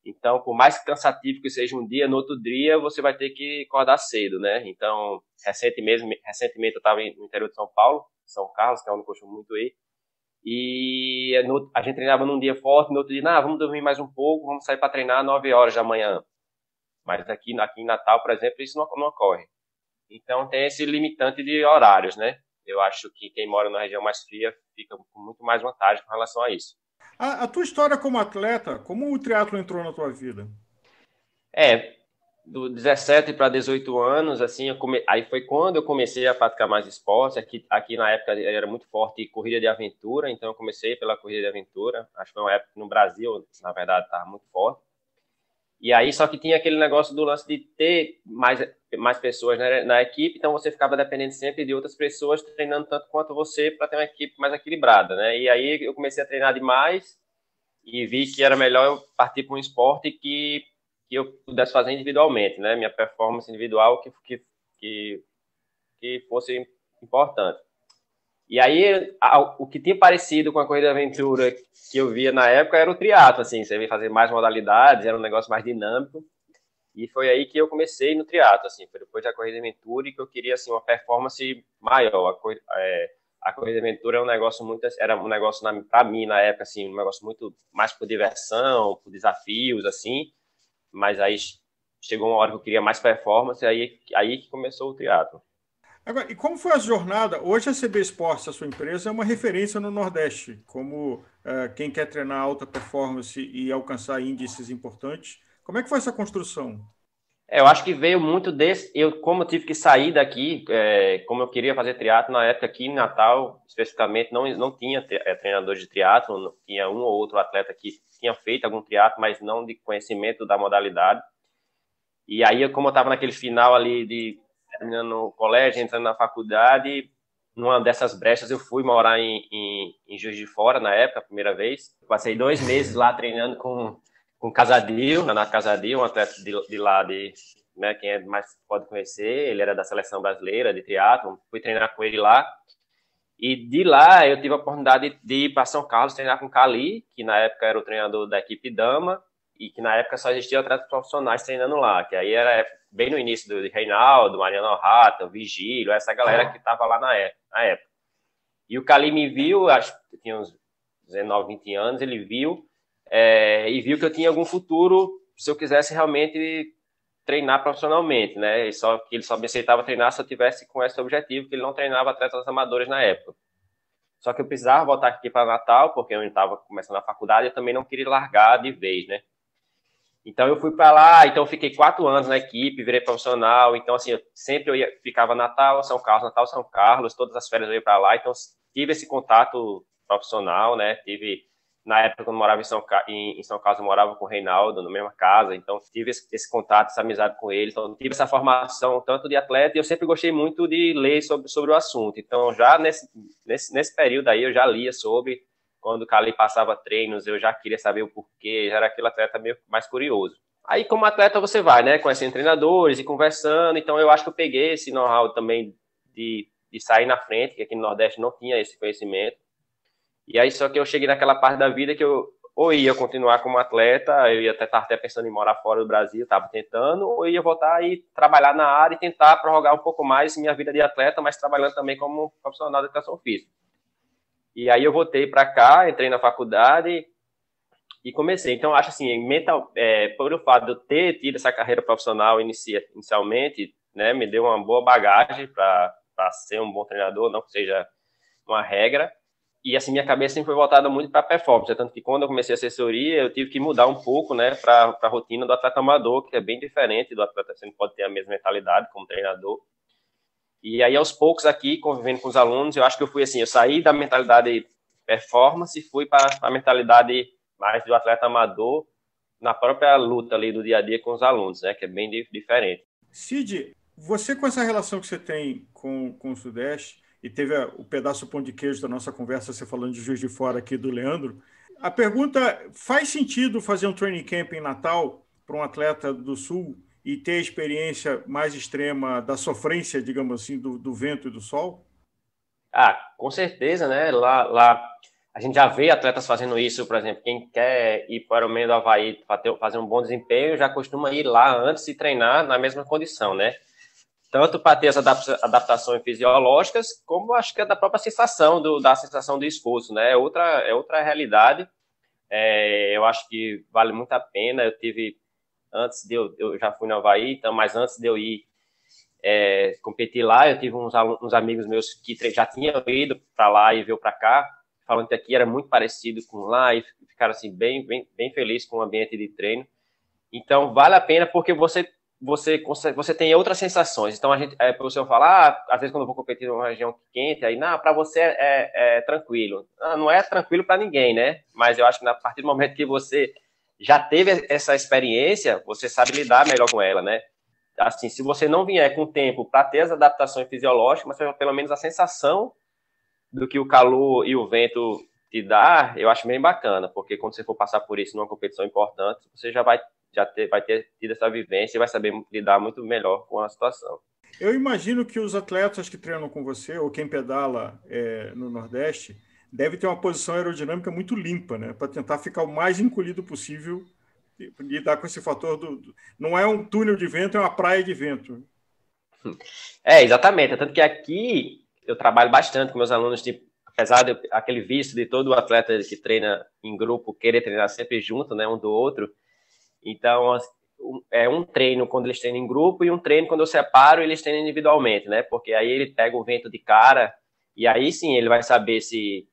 Então, por mais cansativo que seja um dia, no outro dia você vai ter que acordar cedo, né? Então, recentemente eu estava no interior de São Paulo, São Carlos, que é onde eu costumo muito ir, e a gente treinava num dia forte, no outro dia, vamos dormir mais um pouco, vamos sair para treinar às 9 horas da manhã. Mas aqui em Natal, por exemplo, isso não ocorre. Então, tem esse limitante de horários, né? Eu acho que quem mora na região mais fria fica com muito mais vantagem com relação a isso. A tua história como atleta, como o triatlo entrou na tua vida? Do 17 para 18 anos, assim, aí foi quando eu comecei a praticar mais esportes. Aqui na época era muito forte corrida de aventura, então eu comecei pela corrida de aventura. Acho que foi uma época que no Brasil, na verdade, estava muito forte. E aí, só que tinha aquele negócio do lance de ter mais pessoas na equipe, então você ficava dependendo sempre de outras pessoas treinando tanto quanto você para ter uma equipe mais equilibrada, né? E aí eu comecei a treinar demais e vi que era melhor eu partir para um esporte que eu pudesse fazer individualmente, né? Minha performance individual que fosse importante. E aí, o que tinha parecido com a corrida de aventura que eu via na época era o triatlo, assim, você via fazer mais modalidades, era um negócio mais dinâmico, e foi aí que eu comecei no triatlo, assim, foi depois da corrida de aventura e que eu queria, assim, uma performance maior. A corrida de aventura era um negócio para mim na época, assim, um negócio muito mais por diversão, por desafios, assim, mas aí chegou uma hora que eu queria mais performance, aí que começou o triatlo. Agora, e como foi a jornada? Hoje a CB Esportes, a sua empresa, é uma referência no Nordeste, como quem quer treinar alta performance e alcançar índices importantes. Como é que foi essa construção? Eu acho que veio muito desse. Como eu tive que sair daqui, como eu queria fazer triatlo na época aqui em Natal, especificamente, não tinha treinador de triatlo, tinha um ou outro atleta que tinha feito algum triatlo, mas não de conhecimento da modalidade. E aí, como eu estava naquele final ali terminando o colégio, entrando na faculdade, numa dessas brechas eu fui morar em Juiz de Fora na época, a primeira vez. Passei 2 meses lá treinando com Casadil, Renato Casadil, um atleta de lá, né, quem mais pode conhecer, ele era da seleção brasileira de triatlo, fui treinar com ele lá. E de lá eu tive a oportunidade de ir para São Carlos treinar com o Cali, que na época era o treinador da equipe Dama, e que na época só existia atletas profissionais treinando lá, que aí era bem no início do Reinaldo, Mariano Rata, Vigílio, essa galera que estava lá na época. E o Cali me viu, acho que tinha uns 19, 20 anos, ele viu, e viu que eu tinha algum futuro se eu quisesse realmente treinar profissionalmente, né? Ele só me aceitava treinar se eu tivesse com esse objetivo, que ele não treinava atletas amadores na época. Só que eu precisava voltar aqui para Natal, porque eu estava começando a faculdade, e eu também não queria largar de vez, né? Então eu fui para lá, então eu fiquei 4 anos na equipe, virei profissional, então assim, ficava Natal, São Carlos, todas as férias eu ia para lá, então tive esse contato profissional, né, tive Na época, quando eu morava em São Carlos, eu morava com o Reinaldo, na mesma casa, então tive esse contato, essa amizade com ele, então tive essa formação tanto de atleta, e eu sempre gostei muito de ler sobre o assunto. Então, já nesse período aí, eu já lia sobre, quando o Cali passava treinos, eu já queria saber o porquê, já era aquele atleta meio mais curioso. Aí, como atleta, você vai, né, conhecendo treinadores e conversando, então eu acho que eu peguei esse know-how também de sair na frente, que aqui no Nordeste não tinha esse conhecimento. E aí, só que eu cheguei naquela parte da vida que eu ou ia continuar como atleta, eu ia até pensando em morar fora do Brasil, estava tentando, ou ia voltar e trabalhar na área e tentar prorrogar um pouco mais minha vida de atleta, mas trabalhando também como profissional de educação física. E aí eu voltei para cá, entrei na faculdade e comecei. Então, acho assim, por o fato de eu ter tido essa carreira profissional inicialmente, né, me deu uma boa bagagem para ser um bom treinador, não que seja uma regra. E assim, minha cabeça sempre foi voltada muito para performance, tanto que quando eu comecei a assessoria, eu tive que mudar um pouco, né, para a rotina do atleta amador, que é bem diferente do atleta, você não pode ter a mesma mentalidade como treinador. E aí, aos poucos aqui, convivendo com os alunos, eu acho que eu fui assim, eu saí da mentalidade performance e fui para a mentalidade mais do atleta amador, na própria luta ali do dia a dia com os alunos, né, que é bem diferente. Cid, você com essa relação que você tem com o Sudeste, e teve o pedaço pão de queijo da nossa conversa, você falando de Juiz de Fora aqui do Leandro, a pergunta, faz sentido fazer um training camp em Natal para um atleta do Sul e ter a experiência mais extrema da sofrência, digamos assim, do vento e do sol? Ah, com certeza, né? Lá a gente já vê atletas fazendo isso, por exemplo, quem quer ir para o meio do Havaí para fazer um bom desempenho já costuma ir lá antes de treinar na mesma condição, né? Tanto para ter as adaptações fisiológicas, como acho que é da própria sensação, da sensação do esforço, né? É outra realidade. Eu acho que vale muito a pena. Eu já fui no Havaí, então, mas antes de eu ir competir lá, eu tive uns amigos meus que já tinham ido para lá e veio para cá, falando que aqui era muito parecido com lá, e ficaram assim, bem felizes com o ambiente de treino. Então, vale a pena porque você tem outras sensações. Então, o professor fala, às vezes quando eu vou competir numa região quente, aí, não, para você é tranquilo. Não é tranquilo para ninguém, né? Mas eu acho que a partir do momento que você já teve essa experiência, você sabe lidar melhor com ela, né? Assim, se você não vier com tempo para ter as adaptações fisiológicas, mas pelo menos a sensação do que o calor e o vento te dá, eu acho bem bacana, porque quando você for passar por isso numa competição importante, você vai ter tido essa vivência e vai saber lidar muito melhor com a situação. Eu imagino que os atletas que treinam com você, ou quem pedala no Nordeste, deve ter uma posição aerodinâmica muito limpa, né? Para tentar ficar o mais encolhido possível e lidar com esse fator Não é um túnel de vento, é uma praia de vento. Exatamente. Tanto que aqui eu trabalho bastante com meus alunos, apesar de aquele vício de todo atleta que treina em grupo querer treinar sempre junto, né, um do outro. Então, é um treino quando eles treinam em grupo e um treino quando eu separo eles treinam individualmente, né? Porque aí ele pega o vento de cara e aí sim ele vai saber se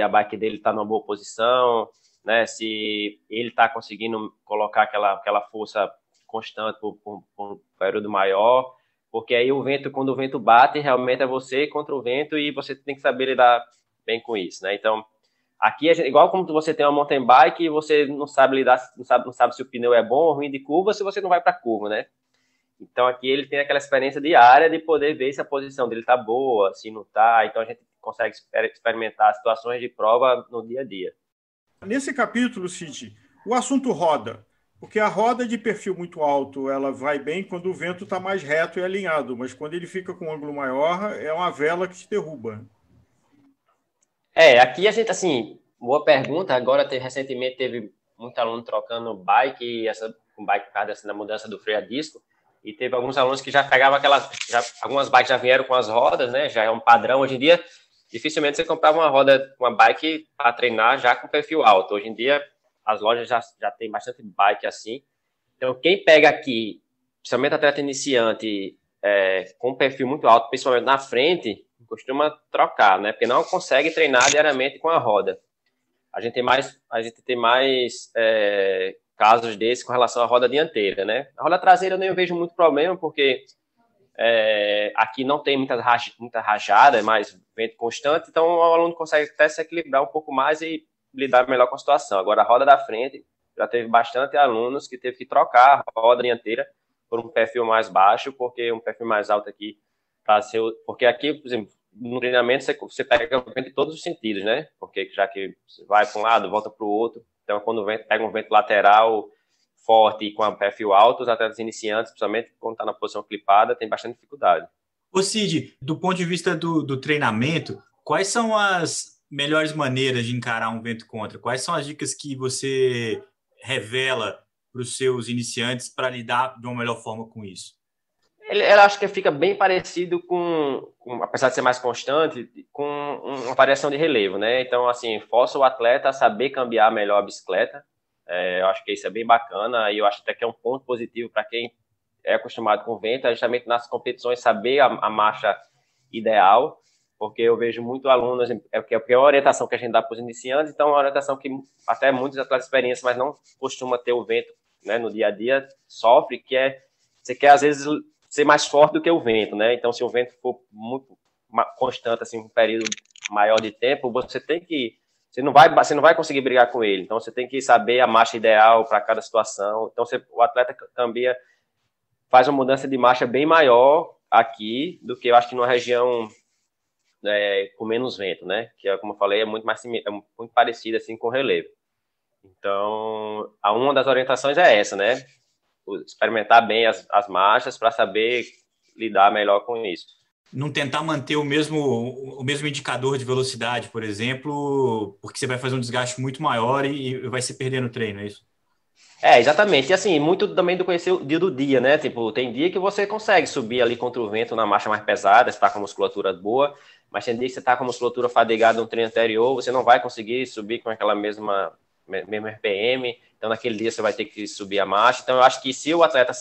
a bike dele está numa boa posição, né? Se ele está conseguindo colocar aquela força constante por um período maior. Porque aí quando o vento bate, realmente é você contra o vento e você tem que saber lidar bem com isso, né? Então, aqui, igual como você tem uma mountain bike e você não sabe lidar, não sabe se o pneu é bom ou ruim de curva, se você não vai para curva, né? Então, aqui ele tem aquela experiência diária de poder ver se a posição dele tá boa, se não tá. Então, a gente consegue experimentar situações de prova no dia a dia. Nesse capítulo, Cid, o assunto roda. Porque a roda de perfil muito alto, ela vai bem quando o vento está mais reto e alinhado, mas quando ele fica com um ângulo maior, é uma vela que te derruba. Aqui a gente, assim, boa pergunta. Agora, recentemente, teve muito aluno trocando bike, com bike por causa da mudança do freio a disco, e teve alguns alunos que já pegavam algumas bikes já vieram com as rodas, né? Já é um padrão. Hoje em dia, dificilmente você comprava uma bike para treinar já com perfil alto. Hoje em dia, as lojas já tem bastante bike assim. Então, quem pega aqui, principalmente atleta iniciante, com um perfil muito alto, principalmente na frente, costuma trocar, né? Porque não consegue treinar diariamente com a roda. A gente tem mais casos desses com relação à roda dianteira, né? A roda traseira eu nem vejo muito problema, porque aqui não tem muita rajada, é mais vento constante, então o aluno consegue até se equilibrar um pouco mais e lidar melhor com a situação. Agora, a roda da frente, já teve bastante alunos que teve que trocar a roda dianteira por um perfil mais baixo, porque um perfil mais alto aqui, porque aqui, por exemplo, no treinamento você pega o vento em todos os sentidos, né? Porque já que você vai para um lado, volta para o outro, então quando o vento pega um vento lateral forte e com um perfil alto, os atletas iniciantes, principalmente quando está na posição clipada, tem bastante dificuldade. Ô Cid, do ponto de vista do treinamento, quais são as melhores maneiras de encarar um vento contra? Quais são as dicas que você revela para os seus iniciantes para lidar de uma melhor forma com isso? Eu acho que fica bem parecido apesar de ser mais constante, com uma variação de relevo, né? Então, assim, força o atleta a saber cambiar melhor a bicicleta. Eu acho que isso é bem bacana e eu acho até que é um ponto positivo para quem é acostumado com vento, é justamente nas competições saber a marcha ideal, porque eu vejo muito alunos, porque é a orientação que a gente dá para os iniciantes, então é uma orientação que até muitos atletas de experiência, mas não costuma ter o vento, né, no dia a dia, sofre, que você quer às vezes ser mais forte do que o vento, né? Então, se o vento for muito constante, assim, um período maior de tempo, você não vai conseguir brigar com ele. Então, você tem que saber a marcha ideal para cada situação. Então, o atleta faz uma mudança de marcha bem maior aqui do que eu acho que numa região com menos vento, né? Que, como eu falei, é muito parecido assim com o relevo. Então, uma das orientações é essa, né? Experimentar bem as marchas para saber lidar melhor com isso. Não tentar manter o mesmo indicador de velocidade, por exemplo, porque você vai fazer um desgaste muito maior e vai se perder no treino, é isso? Exatamente. E assim, muito também do conhecer o dia do dia, né? Tipo, tem dia que você consegue subir ali contra o vento na marcha mais pesada, você tá com a musculatura boa, mas tem dia que você tá com a musculatura fadigada no treino anterior, você não vai conseguir subir com aquela mesmo RPM, então naquele dia você vai ter que subir a marcha. Então eu acho que se o atleta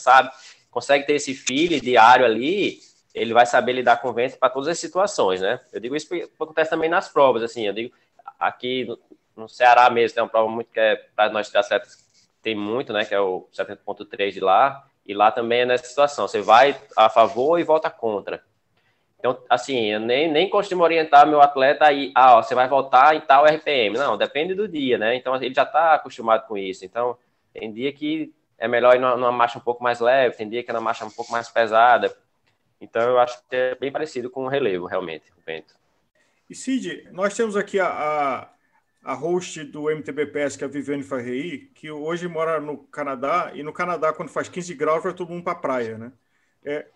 consegue ter esse feeling diário ali, ele vai saber lidar com o vento para todas as situações, né? Eu digo isso porque acontece também nas provas, assim, eu digo, aqui no Ceará mesmo tem uma prova muito que é para nós atletas, tem muito, né, que é o 70.3 de lá, e lá também é nessa situação, você vai a favor e volta contra. Então, assim, eu nem costumo orientar meu atleta aí, você vai voltar em tal RPM. Não, depende do dia, né? Então, ele já está acostumado com isso. Então, tem dia que é melhor ir numa marcha um pouco mais leve, tem dia que é na marcha um pouco mais pesada. Então, eu acho que é bem parecido com o relevo, realmente, o vento. E Cid, nós temos aqui a host do MTBPS, que é a Viviane Farrei, que hoje mora no Canadá, e no Canadá, quando faz 15 graus, vai todo mundo para a praia, né?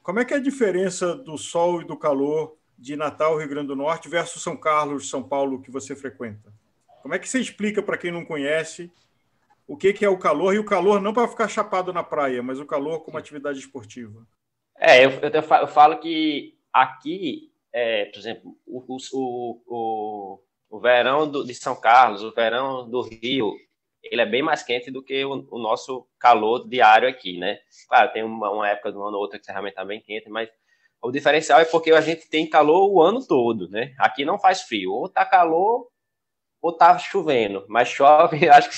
Como é que é a diferença do sol e do calor de Natal, Rio Grande do Norte, versus São Carlos, São Paulo, que você frequenta? Como é que você explica para quem não conhece o que é o calor, e o calor não para ficar chapado na praia, mas o calor como atividade esportiva? Eu falo que aqui, por exemplo, o verão de São Carlos, o verão do Rio, ele é bem mais quente do que o nosso calor diário aqui, né? Claro, tem uma época do ano ou outra que realmente está bem quente, mas o diferencial é porque a gente tem calor o ano todo, né? Aqui não faz frio, ou tá calor ou tá chovendo, mas chove, acho que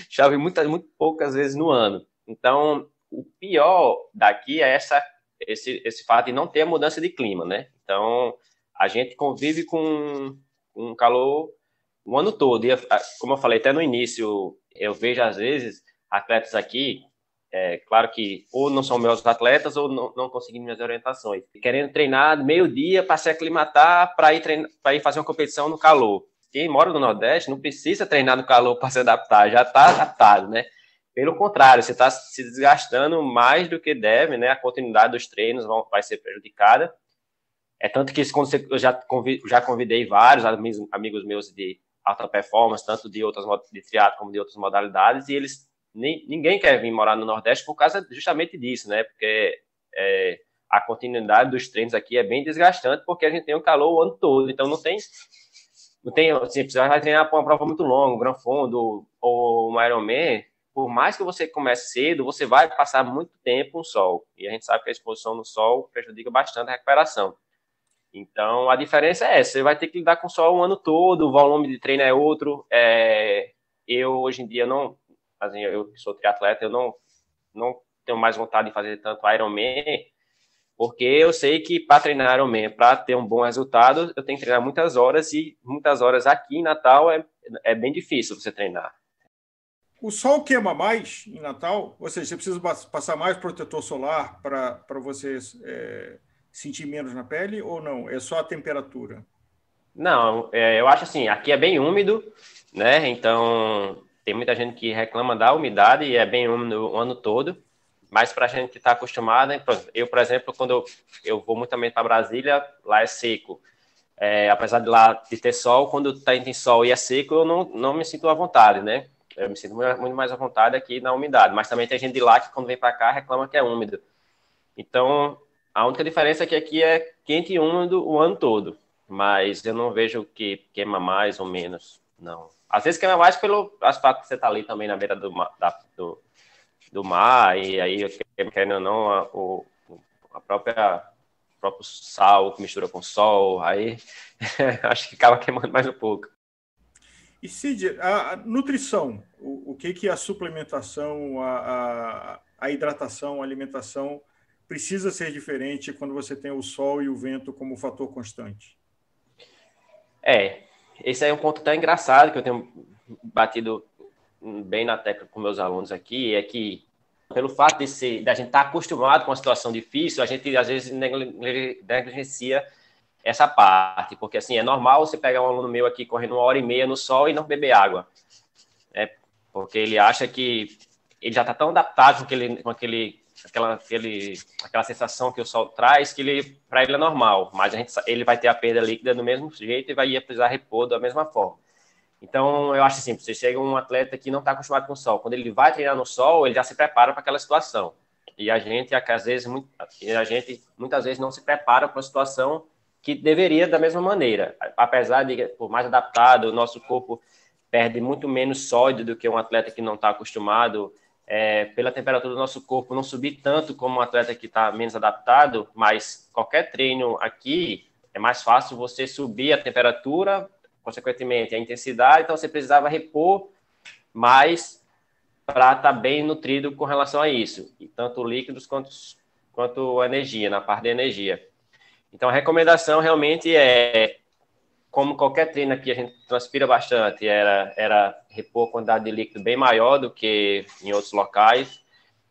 chove muito poucas vezes no ano. Então, o pior daqui é esse fato de não ter a mudança de clima, né? Então, a gente convive com um calor o ano todo. E, como eu falei até no início, eu vejo às vezes atletas aqui, claro que ou não são meus atletas ou não estão seguindo minhas orientações, querendo treinar meio-dia para se aclimatar para ir fazer uma competição no calor. Quem mora no Nordeste não precisa treinar no calor para se adaptar, já está adaptado, né? Pelo contrário, você está se desgastando mais do que deve, né? A continuidade dos treinos vai ser prejudicada. Tanto que eu já convidei vários amigos meus de alta performance, tanto de triatlo como de outras modalidades, e ninguém quer vir morar no Nordeste por causa justamente disso, né? Porque a continuidade dos treinos aqui é bem desgastante, porque a gente tem o calor o ano todo, então não tem assim, você vai treinar para uma prova muito longa, um Gran Fondo ou um Ironman, por mais que você comece cedo, você vai passar muito tempo no sol, e a gente sabe que a exposição no sol prejudica bastante a recuperação. Então, a diferença é essa, você vai ter que lidar com o sol o ano todo, o volume de treino é outro. Eu, hoje em dia, assim, eu que sou triatleta, eu não tenho mais vontade de fazer tanto Ironman, porque eu sei que para treinar Ironman, para ter um bom resultado, eu tenho que treinar muitas horas, e muitas horas aqui em Natal é bem difícil você treinar. O sol queima mais em Natal? Ou seja, você precisa passar mais protetor solar para você sentir menos na pele ou não? É só a temperatura? Não, eu acho assim, aqui é bem úmido, né? Então, tem muita gente que reclama da umidade e é bem úmido o ano todo. Mas para a gente que está acostumado, né? Eu, por exemplo, quando eu vou muito também para Brasília, lá é seco. Apesar de lá de ter sol, quando tem sol e é seco, eu não me sinto à vontade, né? Eu me sinto muito mais à vontade aqui na umidade. Mas também tem gente de lá que, quando vem para cá, reclama que é úmido. Então, a única diferença é que aqui é quente e úmido o ano todo. Mas eu não vejo que queima mais ou menos, não. Às vezes queima mais pelo aspecto que você está ali também na beira do mar, e aí, querendo ou não, o próprio sal que mistura com sol, aí acho que acaba queimando mais um pouco. E Cid, a nutrição, o que a suplementação, a hidratação, a alimentação precisa ser diferente quando você tem o sol e o vento como fator constante? Esse é um ponto tão engraçado que eu tenho batido bem na tecla com meus alunos aqui, é que pelo fato da gente estar acostumado com uma situação difícil, a gente às vezes negligencia essa parte, porque assim, é normal você pegar um aluno meu aqui correndo 1h30 no sol e não beber água, né? Porque ele acha que ele já está tão adaptado com aquela sensação que o sol traz, que para ele é normal, mas ele vai ter a perda líquida do mesmo jeito e vai precisar repor da mesma forma. Então, eu acho assim, você chega um atleta que não está acostumado com o sol, quando ele vai treinar no sol, ele já se prepara para aquela situação. E a gente, muitas vezes não se prepara para uma situação que deveria da mesma maneira. Apesar de, por mais adaptado, o nosso corpo perde muito menos sódio do que um atleta que não está acostumado, pela temperatura do nosso corpo não subir tanto como um atleta que está menos adaptado, mas qualquer treino aqui é mais fácil você subir a temperatura, consequentemente a intensidade, então você precisava repor mais para estar bem nutrido com relação a isso, e tanto líquidos quanto energia, na parte de energia. Então a recomendação realmente como qualquer treino aqui a gente transpira bastante, era repor quantidade de líquido bem maior do que em outros locais.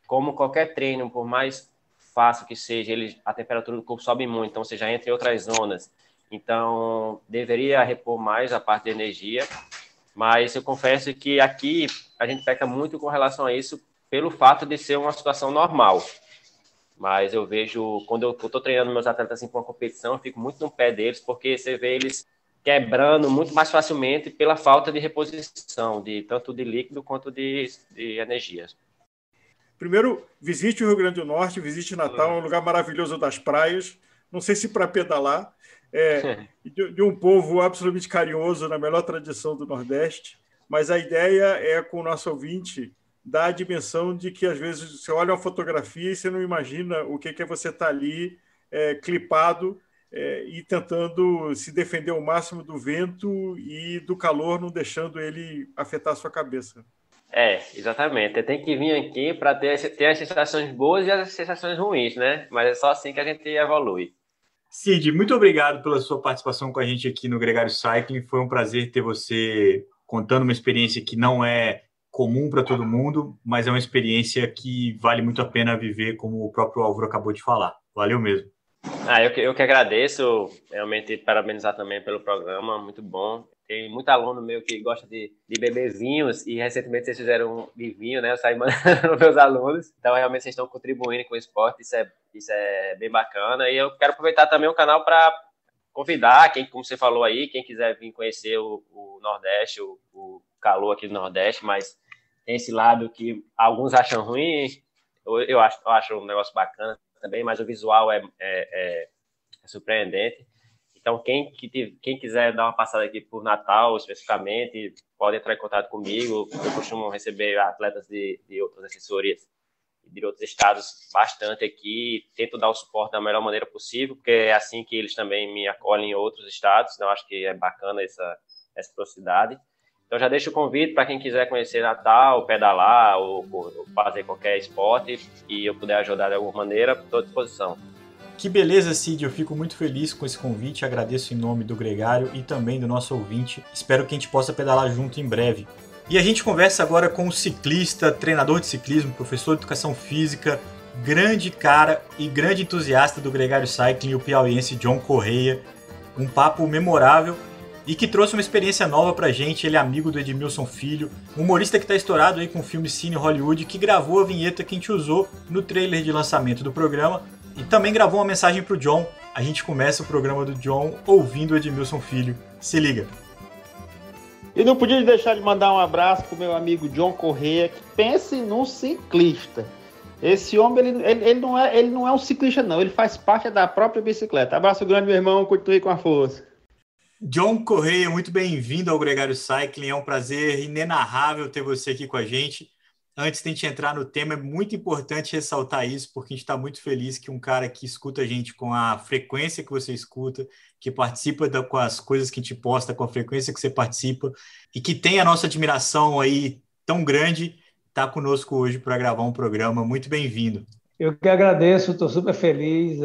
Como qualquer treino, por mais fácil que seja, a temperatura do corpo sobe muito, então você já entra em outras zonas. Então, deveria repor mais a parte de energia, mas eu confesso que aqui a gente peca muito com relação a isso pelo fato de ser uma situação normal. Mas eu vejo, quando eu estou treinando meus atletas assim, para uma competição, eu fico muito no pé deles, porque você vê eles quebrando muito mais facilmente pela falta de reposição, tanto de líquido quanto de energias. Primeiro, visite o Rio Grande do Norte, visite Natal, é um lugar maravilhoso das praias, não sei se para pedalar, de um povo absolutamente carinhoso, na melhor tradição do Nordeste, mas a ideia é, com o nosso ouvinte, dar a dimensão de que, às vezes, você olha uma fotografia e você não imagina o que é você estar ali, clipado, e tentando se defender ao máximo do vento e do calor, não deixando ele afetar a sua cabeça. Exatamente. Você tem que vir aqui para ter as sensações boas e as sensações ruins, né? Mas é só assim que a gente evolui. Cid, muito obrigado pela sua participação com a gente aqui no Gregário Cycling. Foi um prazer ter você contando uma experiência que não é comum para todo mundo, mas é uma experiência que vale muito a pena viver, como o próprio Álvaro acabou de falar. Valeu mesmo. Eu que agradeço, realmente parabenizar também pelo programa, muito bom. Tem muito aluno meu que gosta de beber vinhos e recentemente vocês fizeram de vinho, né? Eu saí mandando para meus alunos. Então, realmente, vocês estão contribuindo com o esporte, isso é bem bacana. E eu quero aproveitar também o canal para convidar, como você falou aí, quem quiser vir conhecer o Nordeste, o calor aqui do Nordeste, mas tem esse lado que alguns acham ruim, eu acho um negócio bacana também, mas o visual é surpreendente. Então, quem quiser dar uma passada aqui por Natal, especificamente, pode entrar em contato comigo. Eu costumo receber atletas de outras assessorias de outros estados bastante aqui. Tento dar o suporte da melhor maneira possível, porque é assim que eles também me acolhem em outros estados. Então, acho que é bacana essa reciprocidade. Então, já deixo o convite para quem quiser conhecer Natal, pedalar ou fazer qualquer esporte e eu puder ajudar de alguma maneira, estou à disposição. Que beleza, Cid. Eu fico muito feliz com esse convite. Agradeço em nome do Gregário e também do nosso ouvinte. Espero que a gente possa pedalar junto em breve. E a gente conversa agora com um ciclista, treinador de ciclismo, professor de educação física, grande cara e grande entusiasta do Gregário Cycling, o piauiense John Correia. Um papo memorável e que trouxe uma experiência nova pra gente. Ele é amigo do Edmilson Filho, um humorista que tá estourado aí com o filme Cine Hollywood, que gravou a vinheta que a gente usou no trailer de lançamento do programa e também gravou uma mensagem pro John. A gente começa o programa do John ouvindo o Edmilson Filho. Se liga! E não podia deixar de mandar um abraço pro meu amigo John Correia, que pense num ciclista. Esse homem, ele não é um ciclista, não. Ele faz parte da própria bicicleta. Abraço grande, meu irmão. Continue com a força. John Correia, muito bem-vindo ao Gregário Cycling. É um prazer inenarrável ter você aqui com a gente. Antes de a gente entrar no tema, é muito importante ressaltar isso, porque a gente está muito feliz que um cara que escuta a gente com a frequência que você escuta, que participa com as coisas que a gente posta, com a frequência que você participa, e que tem a nossa admiração aí tão grande, está conosco hoje para gravar um programa. Muito bem-vindo. Eu que agradeço, estou super feliz,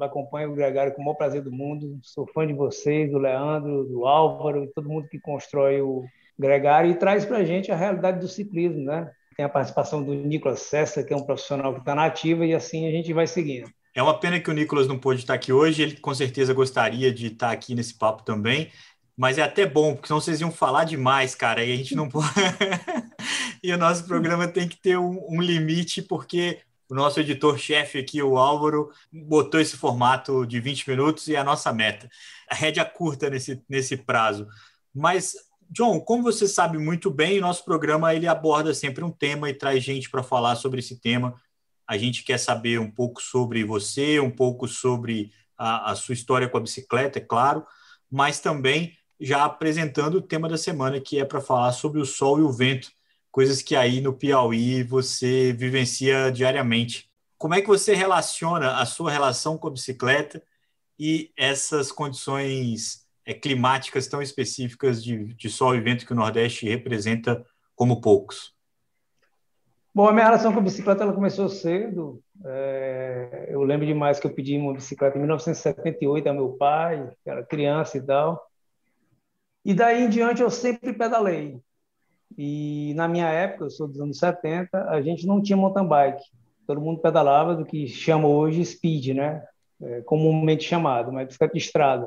acompanho o Gregário com o maior prazer do mundo, sou fã de vocês, do Leandro, do Álvaro, e todo mundo que constrói o Gregário e traz para a gente a realidade do ciclismo, né? Tem a participação do Nicolas Sessa, que é um profissional que está na ativa, e assim a gente vai seguindo. É uma pena que o Nicolas não pôde estar aqui hoje, ele com certeza gostaria de estar aqui nesse papo também, mas é até bom, porque senão vocês iam falar demais, cara, e a gente não pode... E o nosso programa tem que ter um limite, porque o nosso editor-chefe aqui, o Álvaro, botou esse formato de 20 minutos e é a nossa meta. A rédea curta nesse prazo. Mas, John, como você sabe muito bem, o nosso programa ele aborda sempre um tema e traz gente para falar sobre esse tema. A gente quer saber um pouco sobre você, um pouco sobre a sua história com a bicicleta, é claro, mas também já apresentando o tema da semana, que é para falar sobre o sol e o vento, coisas que aí no Piauí você vivencia diariamente. Como é que você relaciona a sua relação com a bicicleta e essas condições climáticas tão específicas de sol e vento que o Nordeste representa como poucos? Bom, a minha relação com a bicicleta ela começou cedo. Eu lembro demais que eu pedi uma bicicleta em 1978 ao meu pai, que era criança e tal. E daí em diante eu sempre pedalei. E na minha época, eu sou dos anos 70, a gente não tinha mountain bike. Todo mundo pedalava do que chama hoje speed, né? Comumente chamado, mas bicicleta de estrada.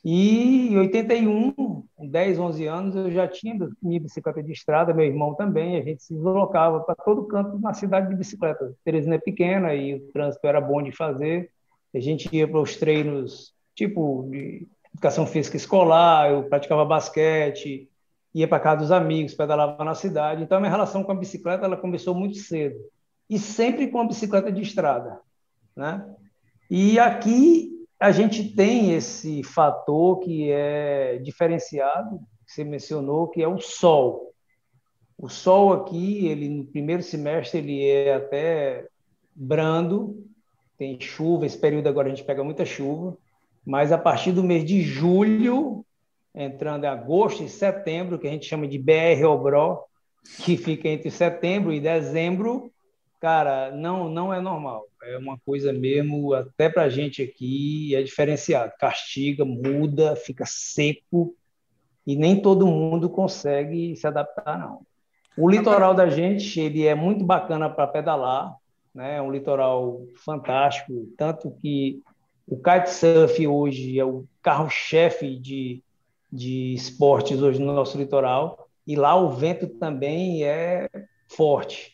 E em 81, com 10, 11 anos, eu já tinha minha bicicleta de estrada, meu irmão também, a gente se deslocava para todo canto na cidade de bicicleta. Teresina é pequena e o trânsito era bom de fazer. A gente ia para os treinos, tipo, de educação física escolar, eu praticava basquete, ia para casa dos amigos, pedalava na cidade. Então, a minha relação com a bicicleta ela começou muito cedo. E sempre com a bicicleta de estrada, né? E aqui a gente tem esse fator que é diferenciado, que você mencionou, que é o sol. O sol aqui, ele no primeiro semestre, ele é até brando, tem chuva, esse período agora a gente pega muita chuva, mas a partir do mês de julho, entrando em agosto e setembro, que a gente chama de BR-Obró, que fica entre setembro e dezembro, cara, não é normal. É uma coisa mesmo, até para a gente aqui, é diferenciado. Castiga, muda, fica seco, e nem todo mundo consegue se adaptar, não. O litoral da gente, ele é muito bacana para pedalar, né? É um litoral fantástico, tanto que o kitesurf hoje é o carro-chefe de esportes hoje no nosso litoral, e lá o vento também é forte.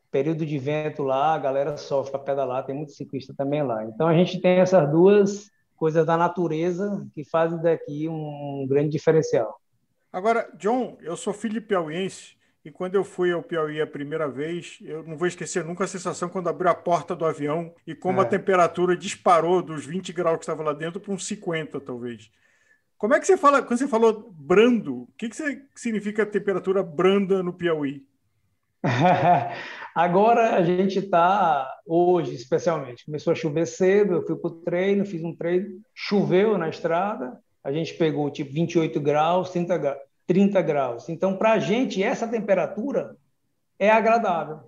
Período de vento lá, a galera sofre para pedalar, tem muito ciclista também lá. Então a gente tem essas duas coisas da natureza que fazem daqui um grande diferencial. Agora, John, eu sou filho de piauiense e quando eu fui ao Piauí a primeira vez, eu não vou esquecer nunca a sensação quando abriu a porta do avião e como a temperatura disparou dos 20 graus que estava lá dentro para uns 50, talvez. Como é que você fala, quando você falou brando, o que significa temperatura branda no Piauí? Agora a gente está, hoje especialmente, começou a chover cedo, eu fui para o treino, fiz um treino, choveu na estrada, a gente pegou tipo 28 graus, 30 graus. Então, para a gente, essa temperatura é agradável.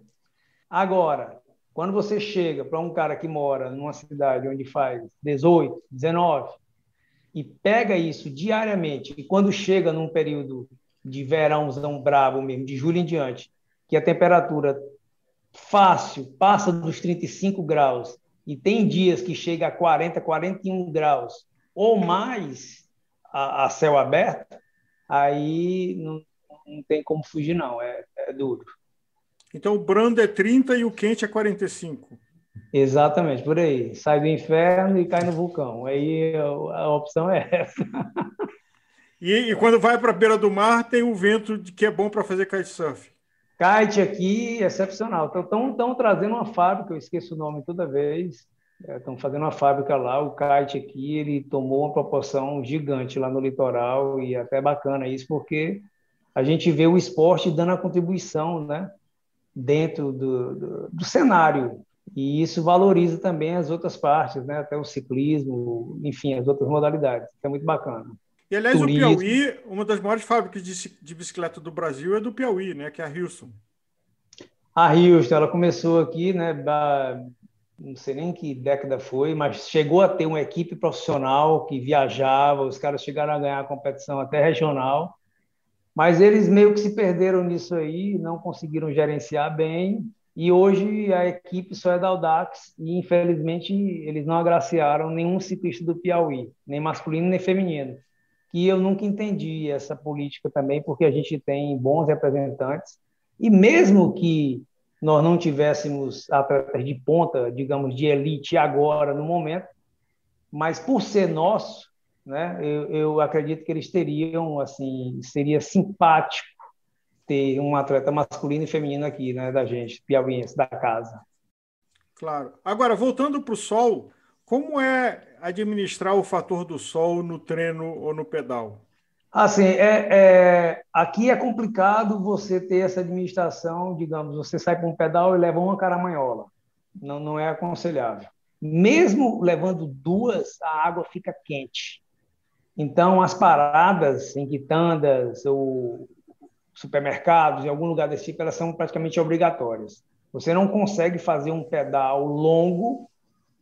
Agora, Quando você chega para um cara que mora numa cidade onde faz 18, 19, e pega isso diariamente, e quando chega num período de verãozão brabo mesmo, de julho em diante, que a temperatura fácil passa dos 35 graus, e tem dias que chega a 40, 41 graus, ou mais a céu aberto, aí não tem como fugir, não, é duro. Então, o brando é 30 e o quente é 45. Exatamente, por aí. Sai do inferno e cai no vulcão. Aí a opção é essa. E quando vai para a beira do mar, tem o vento que é bom para fazer kitesurf. Kite aqui, excepcional. Estão trazendo uma fábrica, eu esqueço o nome toda vez. Estão fazendo uma fábrica lá. O kite aqui, ele tomou uma proporção gigante lá no litoral e até bacana isso, porque a gente vê o esporte dando a contribuição, né, dentro do cenário. E isso valoriza também as outras partes, né? Até o ciclismo, enfim, as outras modalidades. Isso é muito bacana. E, aliás, Turismo. o Piauí, uma das maiores fábricas de bicicleta do Brasil é do Piauí, né? Que é a Hilson. A Houston, ela começou aqui, né? Não sei nem que década foi, mas chegou a ter uma equipe profissional que viajava, os caras chegaram a ganhar a competição até regional, mas eles meio que se perderam nisso aí, não conseguiram gerenciar bem, e hoje a equipe só é da Audax, e infelizmente eles não agraciaram nenhum ciclista do Piauí, nem masculino nem feminino, que eu nunca entendi essa política também, porque a gente tem bons representantes, e mesmo que nós não tivéssemos atletas de ponta, digamos, de elite agora, no momento, mas por ser nosso, né, eu acredito que eles teriam, assim, seria simpático ter um atleta masculino e feminino aqui, né, da gente, piauiense, da casa. Claro. Agora, voltando para o sol, como é administrar o fator do sol no treino ou no pedal? Assim, aqui é complicado você ter essa administração, digamos, você sai para um pedal e leva uma caramanhola. Não é aconselhável. Mesmo levando duas, a água fica quente. Então, as paradas em quitandas ou supermercados, em algum lugar desse tipo, elas são praticamente obrigatórias. Você não consegue fazer um pedal longo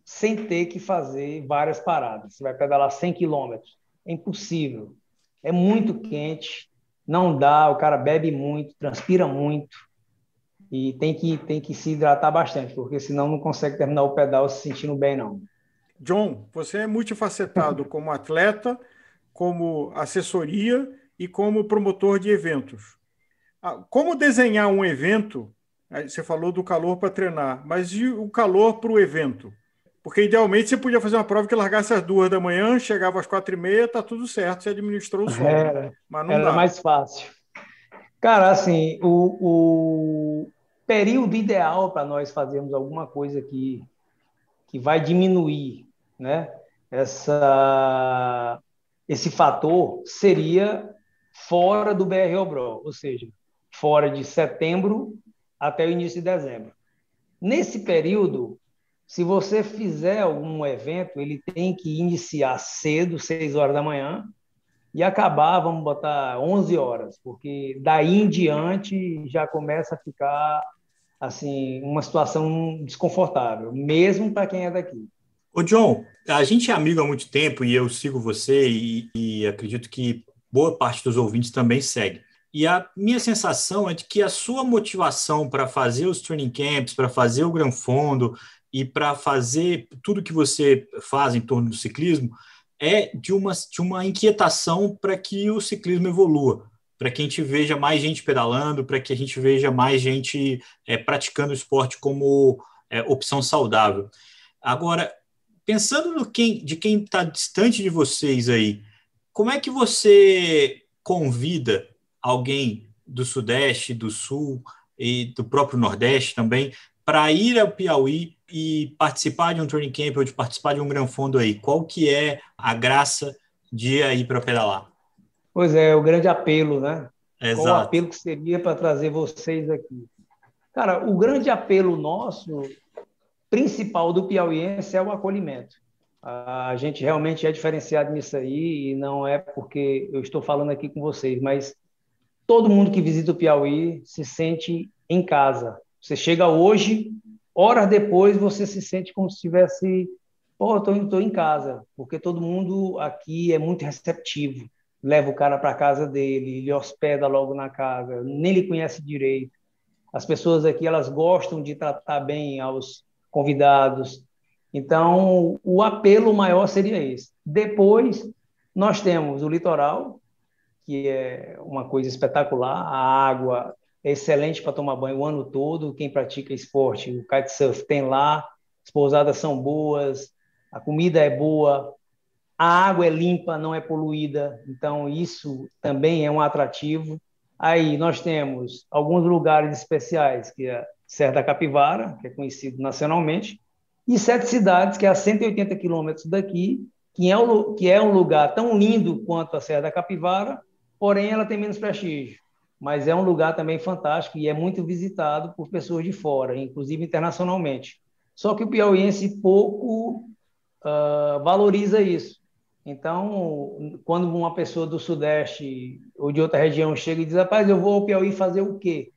sem ter que fazer várias paradas. Você vai pedalar 100 quilômetros. É impossível. É muito quente, não dá, o cara bebe muito, transpira muito e tem que se hidratar bastante, porque senão não consegue terminar o pedal se sentindo bem, não. John, você é multifacetado como atleta, como assessoria e como promotor de eventos. Como desenhar um evento? Você falou do calor para treinar, mas e o calor para o evento? Porque, idealmente, você podia fazer uma prova que largasse às 2 da manhã, chegava às 4h30, tá tudo certo, você administrou o sol. Mas não Era dá. mais fácil. Cara, assim, o período ideal para nós fazermos alguma coisa que vai diminuir, né, esse fator seria fora do BR-Obrol, ou seja, fora de setembro até o início de dezembro. Nesse período, se você fizer algum evento, ele tem que iniciar cedo, 6 horas da manhã, e acabar, vamos botar, 11 horas, porque daí em diante já começa a ficar assim, uma situação desconfortável, mesmo para quem é daqui. Ô, John, a gente é amigo há muito tempo e eu sigo você e acredito que boa parte dos ouvintes também segue. E a minha sensação é de que a sua motivação para fazer os training camps, para fazer o Gran Fondo e para fazer tudo que você faz em torno do ciclismo é de uma inquietação para que o ciclismo evolua, para que a gente veja mais gente pedalando, para que a gente veja mais gente praticando o esporte como opção saudável. Agora, pensando de quem está distante de vocês aí, como é que você convida alguém do Sudeste, do Sul e do próprio Nordeste também para ir ao Piauí e participar de um training camp ou de participar de um Gran Fondo aí? Qual que é a graça de ir para pedalar? Pois é, o grande apelo, né? Exato. Qual o apelo que seria para trazer vocês aqui? Cara, o grande apelo nosso, principal do piauiense, é o acolhimento. A gente realmente é diferenciado nisso aí, e não é porque eu estou falando aqui com vocês, mas todo mundo que visita o Piauí se sente em casa. Você chega hoje, horas depois você se sente como se estivesse, pô, estou em casa, porque todo mundo aqui é muito receptivo. Leva o cara para casa dele, ele hospeda logo na casa, nem lhe conhece direito. As pessoas aqui, elas gostam de tratar bem aos convidados. Então, o apelo maior seria esse. Depois, nós temos o litoral, que é uma coisa espetacular. A água é excelente para tomar banho o ano todo. Quem pratica esporte, o kitesurf tem lá, as pousadas são boas, a comida é boa, a água é limpa, não é poluída. Então, isso também é um atrativo. Aí nós temos alguns lugares especiais, que é Serra da Capivara, que é conhecido nacionalmente, e Sete Cidades, que é a 180 quilômetros daqui, que é um lugar tão lindo quanto a Serra da Capivara, porém ela tem menos prestígio. Mas é um lugar também fantástico e é muito visitado por pessoas de fora, inclusive internacionalmente. Só que o piauiense pouco valoriza isso. Então, quando uma pessoa do Sudeste ou de outra região chega e diz, rapaz, eu vou ao Piauí fazer o quê?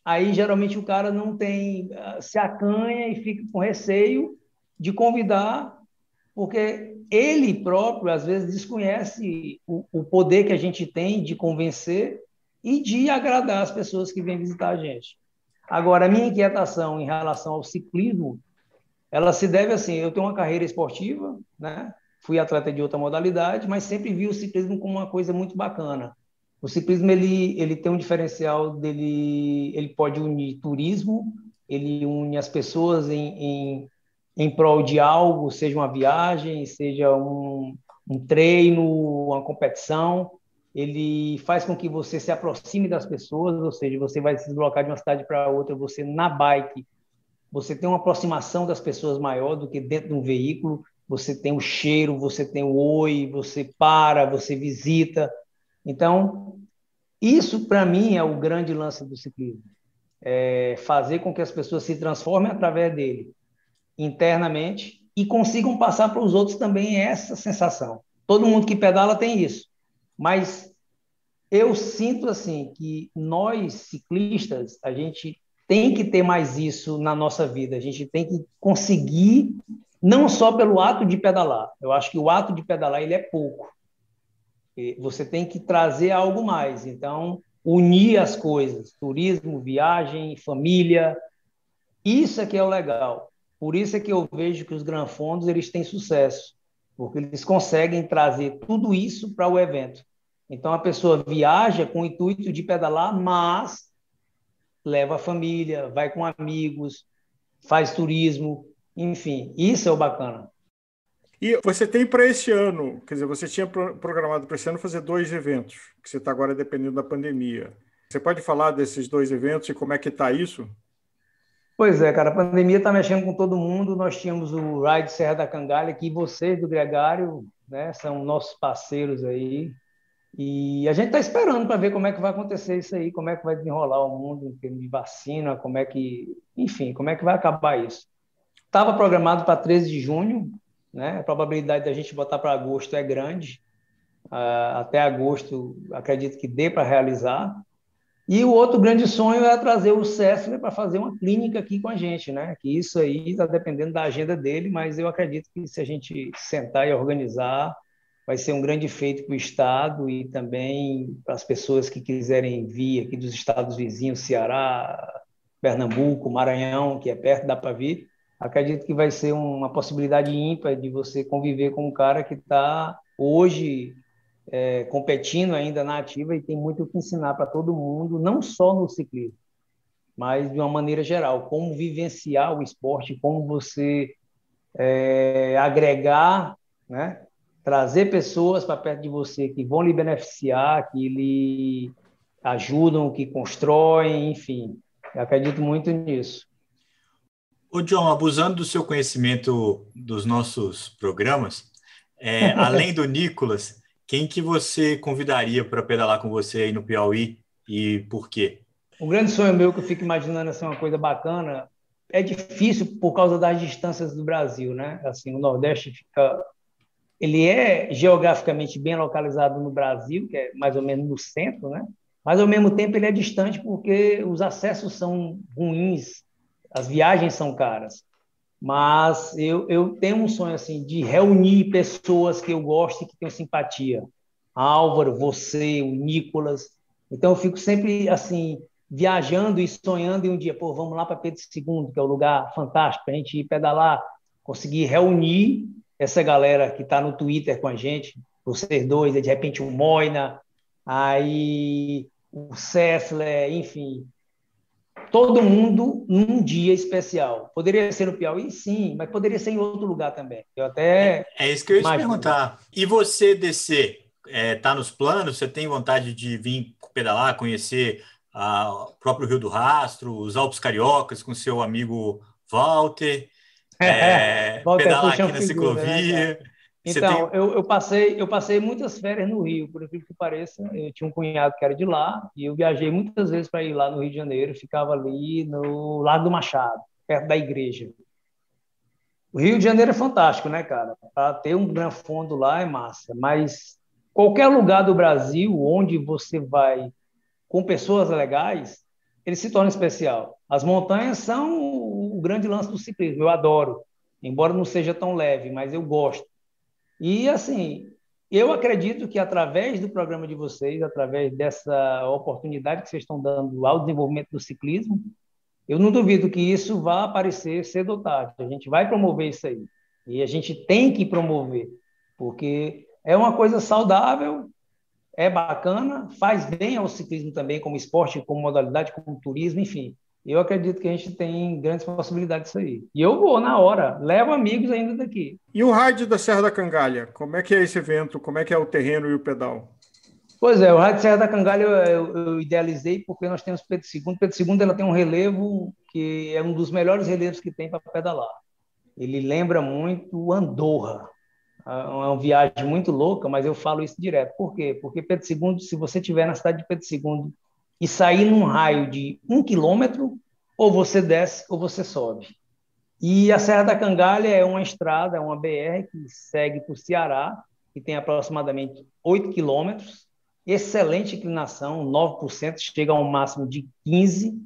Aí, geralmente, o cara não tem, se acanha e fica com receio de convidar, porque ele próprio, às vezes, desconhece o poder que a gente tem de convencer e de agradar as pessoas que vêm visitar a gente. Agora, a minha inquietação em relação ao ciclismo, ela se deve assim, eu tenho uma carreira esportiva, né? Fui atleta de outra modalidade, mas sempre vi o ciclismo como uma coisa muito bacana. O ciclismo ele tem um diferencial dele, ele pode unir turismo, ele une as pessoas em prol de algo, seja uma viagem, seja um treino, uma competição. Ele faz com que você se aproxime das pessoas, ou seja, você vai se deslocar de uma cidade para outra, você na bike, você tem uma aproximação das pessoas maior do que dentro de um veículo. Você tem o cheiro, você tem o oi, você para, você visita. Então, isso para mim é o grande lance do ciclismo. É fazer com que as pessoas se transformem através dele, internamente, e consigam passar para os outros também essa sensação. Todo mundo que pedala tem isso. Mas eu sinto assim que nós, ciclistas, a gente tem que ter mais isso na nossa vida. A gente tem que conseguir, não só pelo ato de pedalar. Eu acho que o ato de pedalar ele é pouco. Você tem que trazer algo mais. Então, unir as coisas, turismo, viagem, família, isso é que é o legal. Por isso é que eu vejo que os granfondos eles têm sucesso, porque eles conseguem trazer tudo isso para o evento. Então, a pessoa viaja com o intuito de pedalar, mas leva a família, vai com amigos, faz turismo, enfim, isso é o bacana. E você tem para esse ano, quer dizer, você tinha programado para esse ano fazer 2 eventos, que você está agora dependendo da pandemia. Você pode falar desses 2 eventos e como é que está isso? Pois é, cara, a pandemia está mexendo com todo mundo. Nós tínhamos o Ride Serra da Cangalha, que vocês do Gregário, né, são nossos parceiros aí. E a gente está esperando para ver como é que vai acontecer isso aí, como é que vai desenrolar o mundo em termos de vacina, como é que, enfim, como é que vai acabar isso. Estava programado para 13 de junho, né? A probabilidade da gente botar para agosto é grande. Até agosto, acredito que dê para realizar. E o outro grande sonho é trazer o Cessler para fazer uma clínica aqui com a gente, né? Que isso aí está dependendo da agenda dele, mas eu acredito que se a gente sentar e organizar, vai ser um grande feito para o Estado e também para as pessoas que quiserem vir aqui dos estados vizinhos, Ceará, Pernambuco, Maranhão, que é perto, dá para vir. Acredito que vai ser uma possibilidade ímpar de você conviver com um cara que está hoje competindo ainda na ativa e tem muito o que ensinar para todo mundo, não só no ciclismo, mas de uma maneira geral, como vivenciar o esporte, como você agregar, né? Trazer pessoas para perto de você que vão lhe beneficiar, que lhe ajudam, que constroem, enfim. Eu acredito muito nisso. Ô, John, abusando do seu conhecimento dos nossos programas, além do Nicolas, quem que você convidaria para pedalar com você aí no Piauí e por quê? Um grande sonho meu que eu fico imaginando assim, uma coisa bacana, é difícil por causa das distâncias do Brasil, né? Assim, o Nordeste ele é geograficamente bem localizado no Brasil, que é mais ou menos no centro, né? Mas ao mesmo tempo ele é distante porque os acessos são ruins, as viagens são caras. Mas eu tenho um sonho assim de reunir pessoas que eu gosto e que tenho simpatia. Álvaro, você, o Nicolas. Então eu fico sempre assim viajando e sonhando em um dia, pô, vamos lá para Pedro II, que é um lugar fantástico para a gente ir pedalar, conseguir reunir essa galera que está no Twitter com a gente, vocês dois, de repente o Moina, aí o Cessler, enfim, todo mundo num dia especial. Poderia ser no Piauí, sim, mas poderia ser em outro lugar também. Eu até É isso que eu ia te imagino. perguntar. E você descer, tá nos planos? Você tem vontade de vir pedalar, conhecer o próprio Rio do Rastro, os Alpes Cariocas com seu amigo Walter, Walter pedalar Puxa é aqui uma na figura, né, cara? ciclovia? Você tem... Então, eu passei muitas férias no Rio, por incrível que pareça. Eu tinha um cunhado que era de lá, e eu viajei muitas vezes para ir lá no Rio de Janeiro, ficava ali no Lago do Machado, perto da igreja. O Rio de Janeiro é fantástico, né, cara? Para ter um Gran Fundo lá é massa, mas qualquer lugar do Brasil onde você vai com pessoas legais, ele se torna especial. As montanhas são o grande lance do ciclismo, eu adoro, embora não seja tão leve, mas eu gosto. E, assim, eu acredito que através do programa de vocês, através dessa oportunidade que vocês estão dando ao desenvolvimento do ciclismo, eu não duvido que isso vá aparecer cedo ou tarde. A gente vai promover isso aí. E a gente tem que promover, porque é uma coisa saudável, é bacana, faz bem ao ciclismo também, como esporte, como modalidade, como turismo, enfim. Eu acredito que a gente tem grandes possibilidades disso aí. E eu vou na hora, levo amigos ainda daqui. E o Raid da Serra da Cangalha? Como é que é esse evento? Como é que é o terreno e o pedal? Pois é, o Rádio Serra da Cangalha eu idealizei porque nós temos Pedro II. Pedro II ela tem um relevo que é um dos melhores relevos que tem para pedalar. Ele lembra muito Andorra. É uma viagem muito louca, mas eu falo isso direto. Por quê? Porque Pedro II, se você estiver na cidade de Pedro II e sair num raio de 1 quilômetro, ou você desce ou você sobe. E a Serra da Cangalha é uma estrada, é uma BR que segue para o Ceará, que tem aproximadamente 8 quilômetros, excelente inclinação, 9%, chega a um máximo de 15%,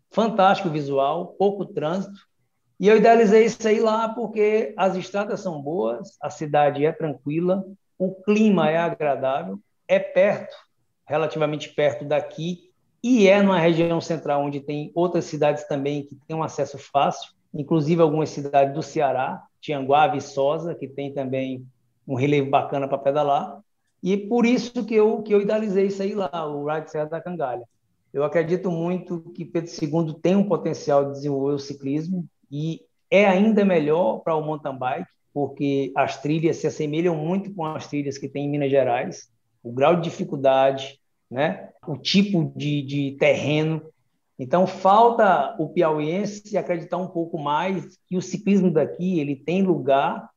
fantástico visual, pouco trânsito. E eu idealizei isso aí lá porque as estradas são boas, a cidade é tranquila, o clima é agradável, é perto, relativamente perto daqui, e é numa região central onde tem outras cidades também que têm um acesso fácil, inclusive algumas cidades do Ceará, Tianguá, Viçosa, que tem também um relevo bacana para pedalar. E por isso que eu idealizei isso aí lá, o Ride Serra da Cangalha. Eu acredito muito que Pedro II tem um potencial de desenvolver o ciclismo e é ainda melhor para o mountain bike, porque as trilhas se assemelham muito com as trilhas que tem em Minas Gerais, o grau de dificuldade, né? O tipo de terreno. Então, falta o piauiense acreditar um pouco mais que o ciclismo daqui ele tem lugar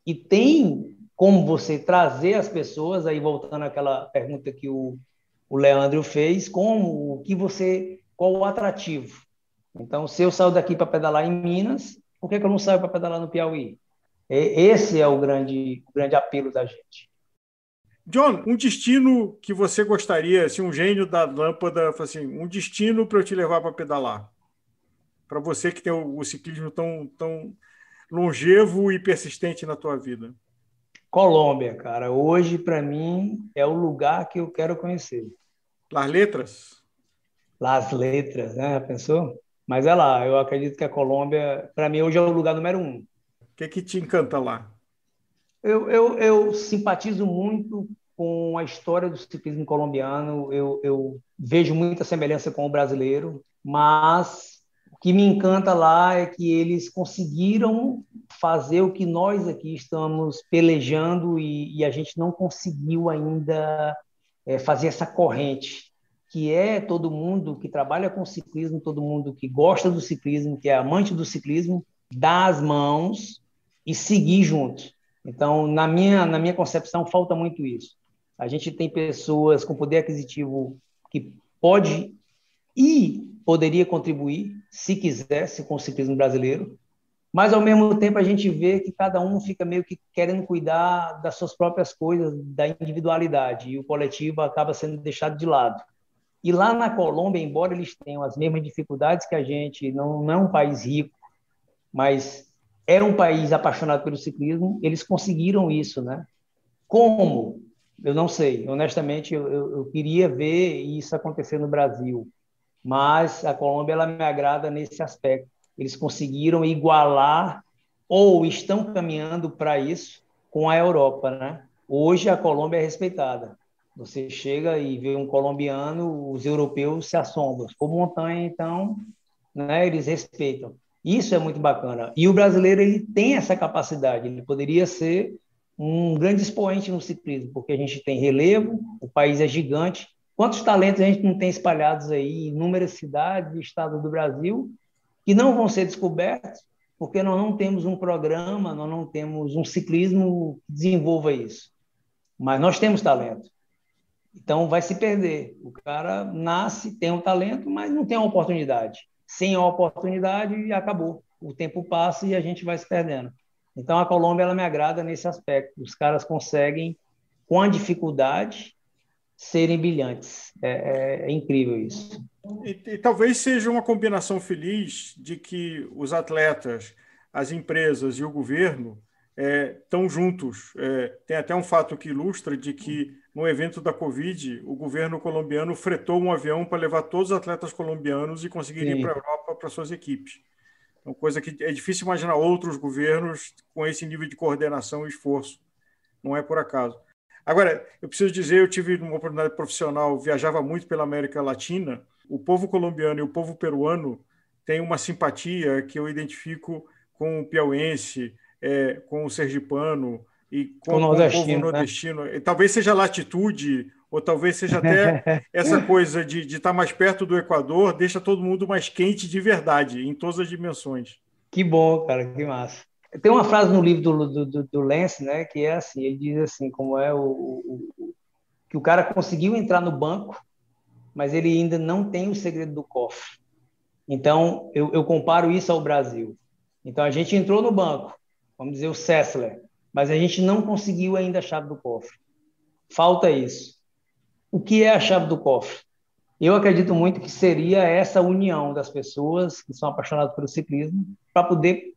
e tem como você trazer as pessoas, aí voltando àquela pergunta que o Leandro fez, qual o atrativo? Então, se eu saio daqui para pedalar em Minas, por que eu não saio para pedalar no Piauí? Esse é o grande apelo da gente. John, um destino que você gostaria, assim, um gênio da lâmpada, assim, um destino para eu te levar para pedalar. Para você que tem o ciclismo tão longevo e persistente na tua vida. Colômbia, cara. Hoje, para mim, é o lugar que eu quero conhecer. Las Letras? Las Letras, né? Já pensou? Mas é lá, eu acredito que a Colômbia, para mim, hoje é o lugar número 1. O que te encanta lá? Eu simpatizo muito com a história do ciclismo colombiano, eu vejo muita semelhança com o brasileiro, mas o que me encanta lá é que eles conseguiram fazer o que nós aqui estamos pelejando e a gente não conseguiu ainda fazer essa corrente, que é todo mundo que trabalha com ciclismo, todo mundo que gosta do ciclismo, que é amante do ciclismo, dar as mãos e seguir juntos. Então, na minha concepção, falta muito isso. A gente tem pessoas com poder aquisitivo que pode e poderia contribuir, se quisesse, com o ciclismo brasileiro, mas, ao mesmo tempo, a gente vê que cada um fica meio que querendo cuidar das suas próprias coisas, da individualidade, e o coletivo acaba sendo deixado de lado. E lá na Colômbia, embora eles tenham as mesmas dificuldades que a gente, não é um país rico, mas é um país apaixonado pelo ciclismo, eles conseguiram isso, né? Como? Eu não sei. Honestamente, eu queria ver isso acontecer no Brasil, mas a Colômbia ela me agrada nesse aspecto. Eles conseguiram igualar ou estão caminhando para isso com a Europa, né? Hoje a Colômbia é respeitada. Você chega e vê um colombiano, os europeus se assombram. Se for montanha, então, né, eles respeitam. Isso é muito bacana. E o brasileiro ele tem essa capacidade. Ele poderia ser um grande expoente no ciclismo, porque a gente tem relevo, o país é gigante. Quantos talentos a gente não tem espalhados aí em inúmeras cidades e estados do Brasil que não vão ser descobertos porque nós não temos um programa, nós não temos um ciclismo que desenvolva isso. Mas nós temos talento. Então vai se perder. O cara nasce, tem um talento, mas não tem a oportunidade. Sem a oportunidade, acabou. O tempo passa e a gente vai se perdendo. Então a Colômbia ela me agrada nesse aspecto. Os caras conseguem, com a dificuldade, serem brilhantes. É incrível isso. E talvez seja uma combinação feliz de que os atletas, as empresas e o governo estão juntos. Tem até um fato que ilustra de que, no evento da Covid, o governo colombiano fretou um avião para levar todos os atletas colombianos e conseguir ir para a Europa para suas equipes. Uma coisa que é difícil imaginar outros governos com esse nível de coordenação e esforço. Não é por acaso. Agora, eu preciso dizer, eu tive uma oportunidade profissional, viajava muito pela América Latina. O povo colombiano e o povo peruano têm uma simpatia que eu identifico com o piauiense, com o sergipano e com o povo nordestino. Né? Talvez seja latitude, ou talvez seja até essa coisa de estar mais perto do Equador, deixa todo mundo mais quente de verdade, em todas as dimensões. Que bom, cara, que massa. Tem uma frase no livro do Lance, né, que é assim, ele diz assim, como é que o cara conseguiu entrar no banco, mas ele ainda não tem o segredo do cofre. Então, eu comparo isso ao Brasil. Então, a gente entrou no banco, vamos dizer o Sessler, mas a gente não conseguiu ainda a chave do cofre. Falta isso. O que é a chave do cofre? Eu acredito muito que seria essa união das pessoas que são apaixonadas pelo ciclismo para poder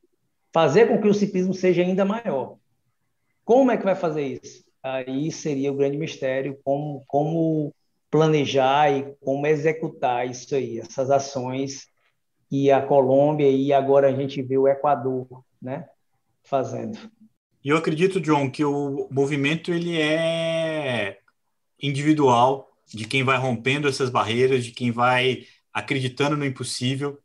fazer com que o ciclismo seja ainda maior. Como é que vai fazer isso? Aí seria o grande mistério, como planejar e como executar isso aí, essas ações que a Colômbia e agora a gente vê o Equador, né, fazendo. E eu acredito, John, que o movimento ele é individual, de quem vai rompendo essas barreiras, de quem vai acreditando no impossível,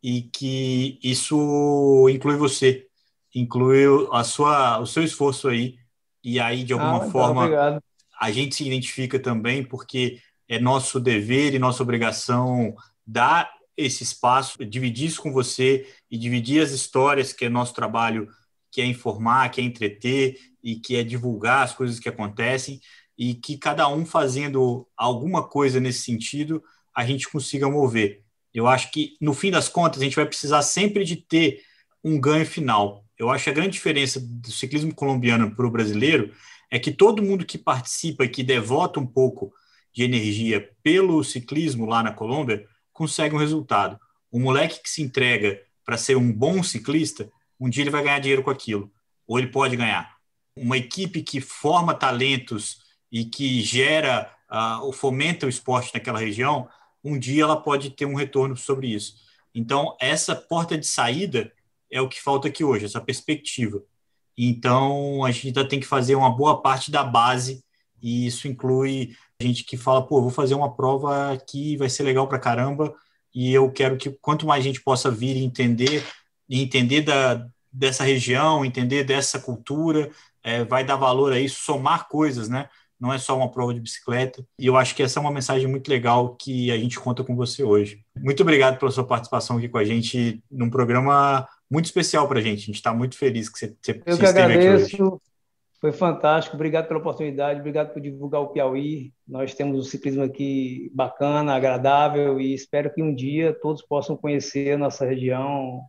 e que isso inclui você, inclui o seu esforço aí, e aí, de alguma forma, obrigado. A gente se identifica também, porque é nosso dever e nossa obrigação dar esse espaço, dividir isso com você e dividir as histórias, que é nosso trabalho, que é informar, que é entreter e que é divulgar as coisas que acontecem, e que cada um fazendo alguma coisa nesse sentido, a gente consiga mover. Eu acho que, no fim das contas, a gente vai precisar sempre de ter um ganho final. Eu acho que a grande diferença do ciclismo colombiano para o brasileiro é que todo mundo que participa e que devota um pouco de energia pelo ciclismo lá na Colômbia consegue um resultado. O moleque que se entrega para ser um bom ciclista, um dia ele vai ganhar dinheiro com aquilo, ou ele pode ganhar. Uma equipe que forma talentos e que gera ou fomenta o esporte naquela região, um dia ela pode ter um retorno sobre isso. Então, essa porta de saída é o que falta aqui hoje, essa perspectiva. Então, a gente ainda tem que fazer uma boa parte da base, e isso inclui a gente que fala, pô, vou fazer uma prova aqui, vai ser legal pra caramba, e eu quero que quanto mais gente possa vir e entender dessa região, entender dessa cultura, vai dar valor a isso, somar coisas, né? Não é só uma prova de bicicleta. E eu acho que essa é uma mensagem muito legal que a gente conta com você hoje. Muito obrigado pela sua participação aqui com a gente num programa muito especial para a gente. A gente está muito feliz que você Eu que agradeço. Aqui hoje. Foi fantástico. Obrigado pela oportunidade. Obrigado por divulgar o Piauí. Nós temos um ciclismo aqui bacana, agradável, e espero que um dia todos possam conhecer a nossa região,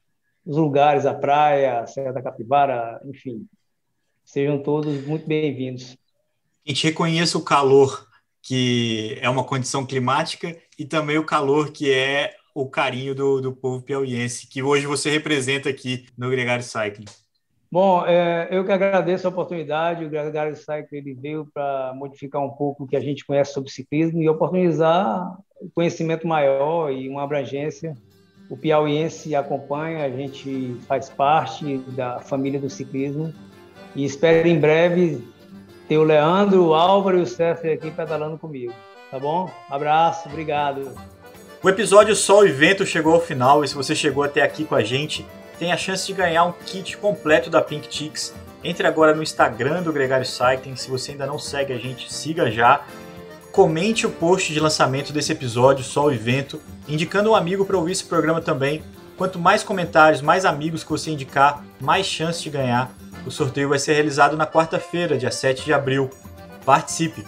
os lugares, a praia, a Serra da Capivara, enfim. Sejam todos muito bem-vindos. A gente reconheça o calor, que é uma condição climática, e também o calor que é o carinho do povo piauiense, que hoje você representa aqui no Gregário Cycling. Bom, eu que agradeço a oportunidade. O Gregário Cycling ele veio para modificar um pouco o que a gente conhece sobre ciclismo e oportunizar um conhecimento maior e uma abrangência. O piauiense acompanha, a gente faz parte da família do ciclismo e espero em breve ter o Leandro, o Álvaro e o César aqui pedalando comigo. Tá bom? Abraço, obrigado. O episódio Sol e Vento chegou ao final e se você chegou até aqui com a gente, tem a chance de ganhar um kit completo da Pink Chicks. Entre agora no Instagram do Gregário Cycling. Se você ainda não segue a gente, siga já. Comente o post de lançamento desse episódio, Sol e Vento, indicando um amigo para ouvir esse programa também. Quanto mais comentários, mais amigos que você indicar, mais chance de ganhar. O sorteio vai ser realizado na quarta-feira, dia 7 de abril. Participe!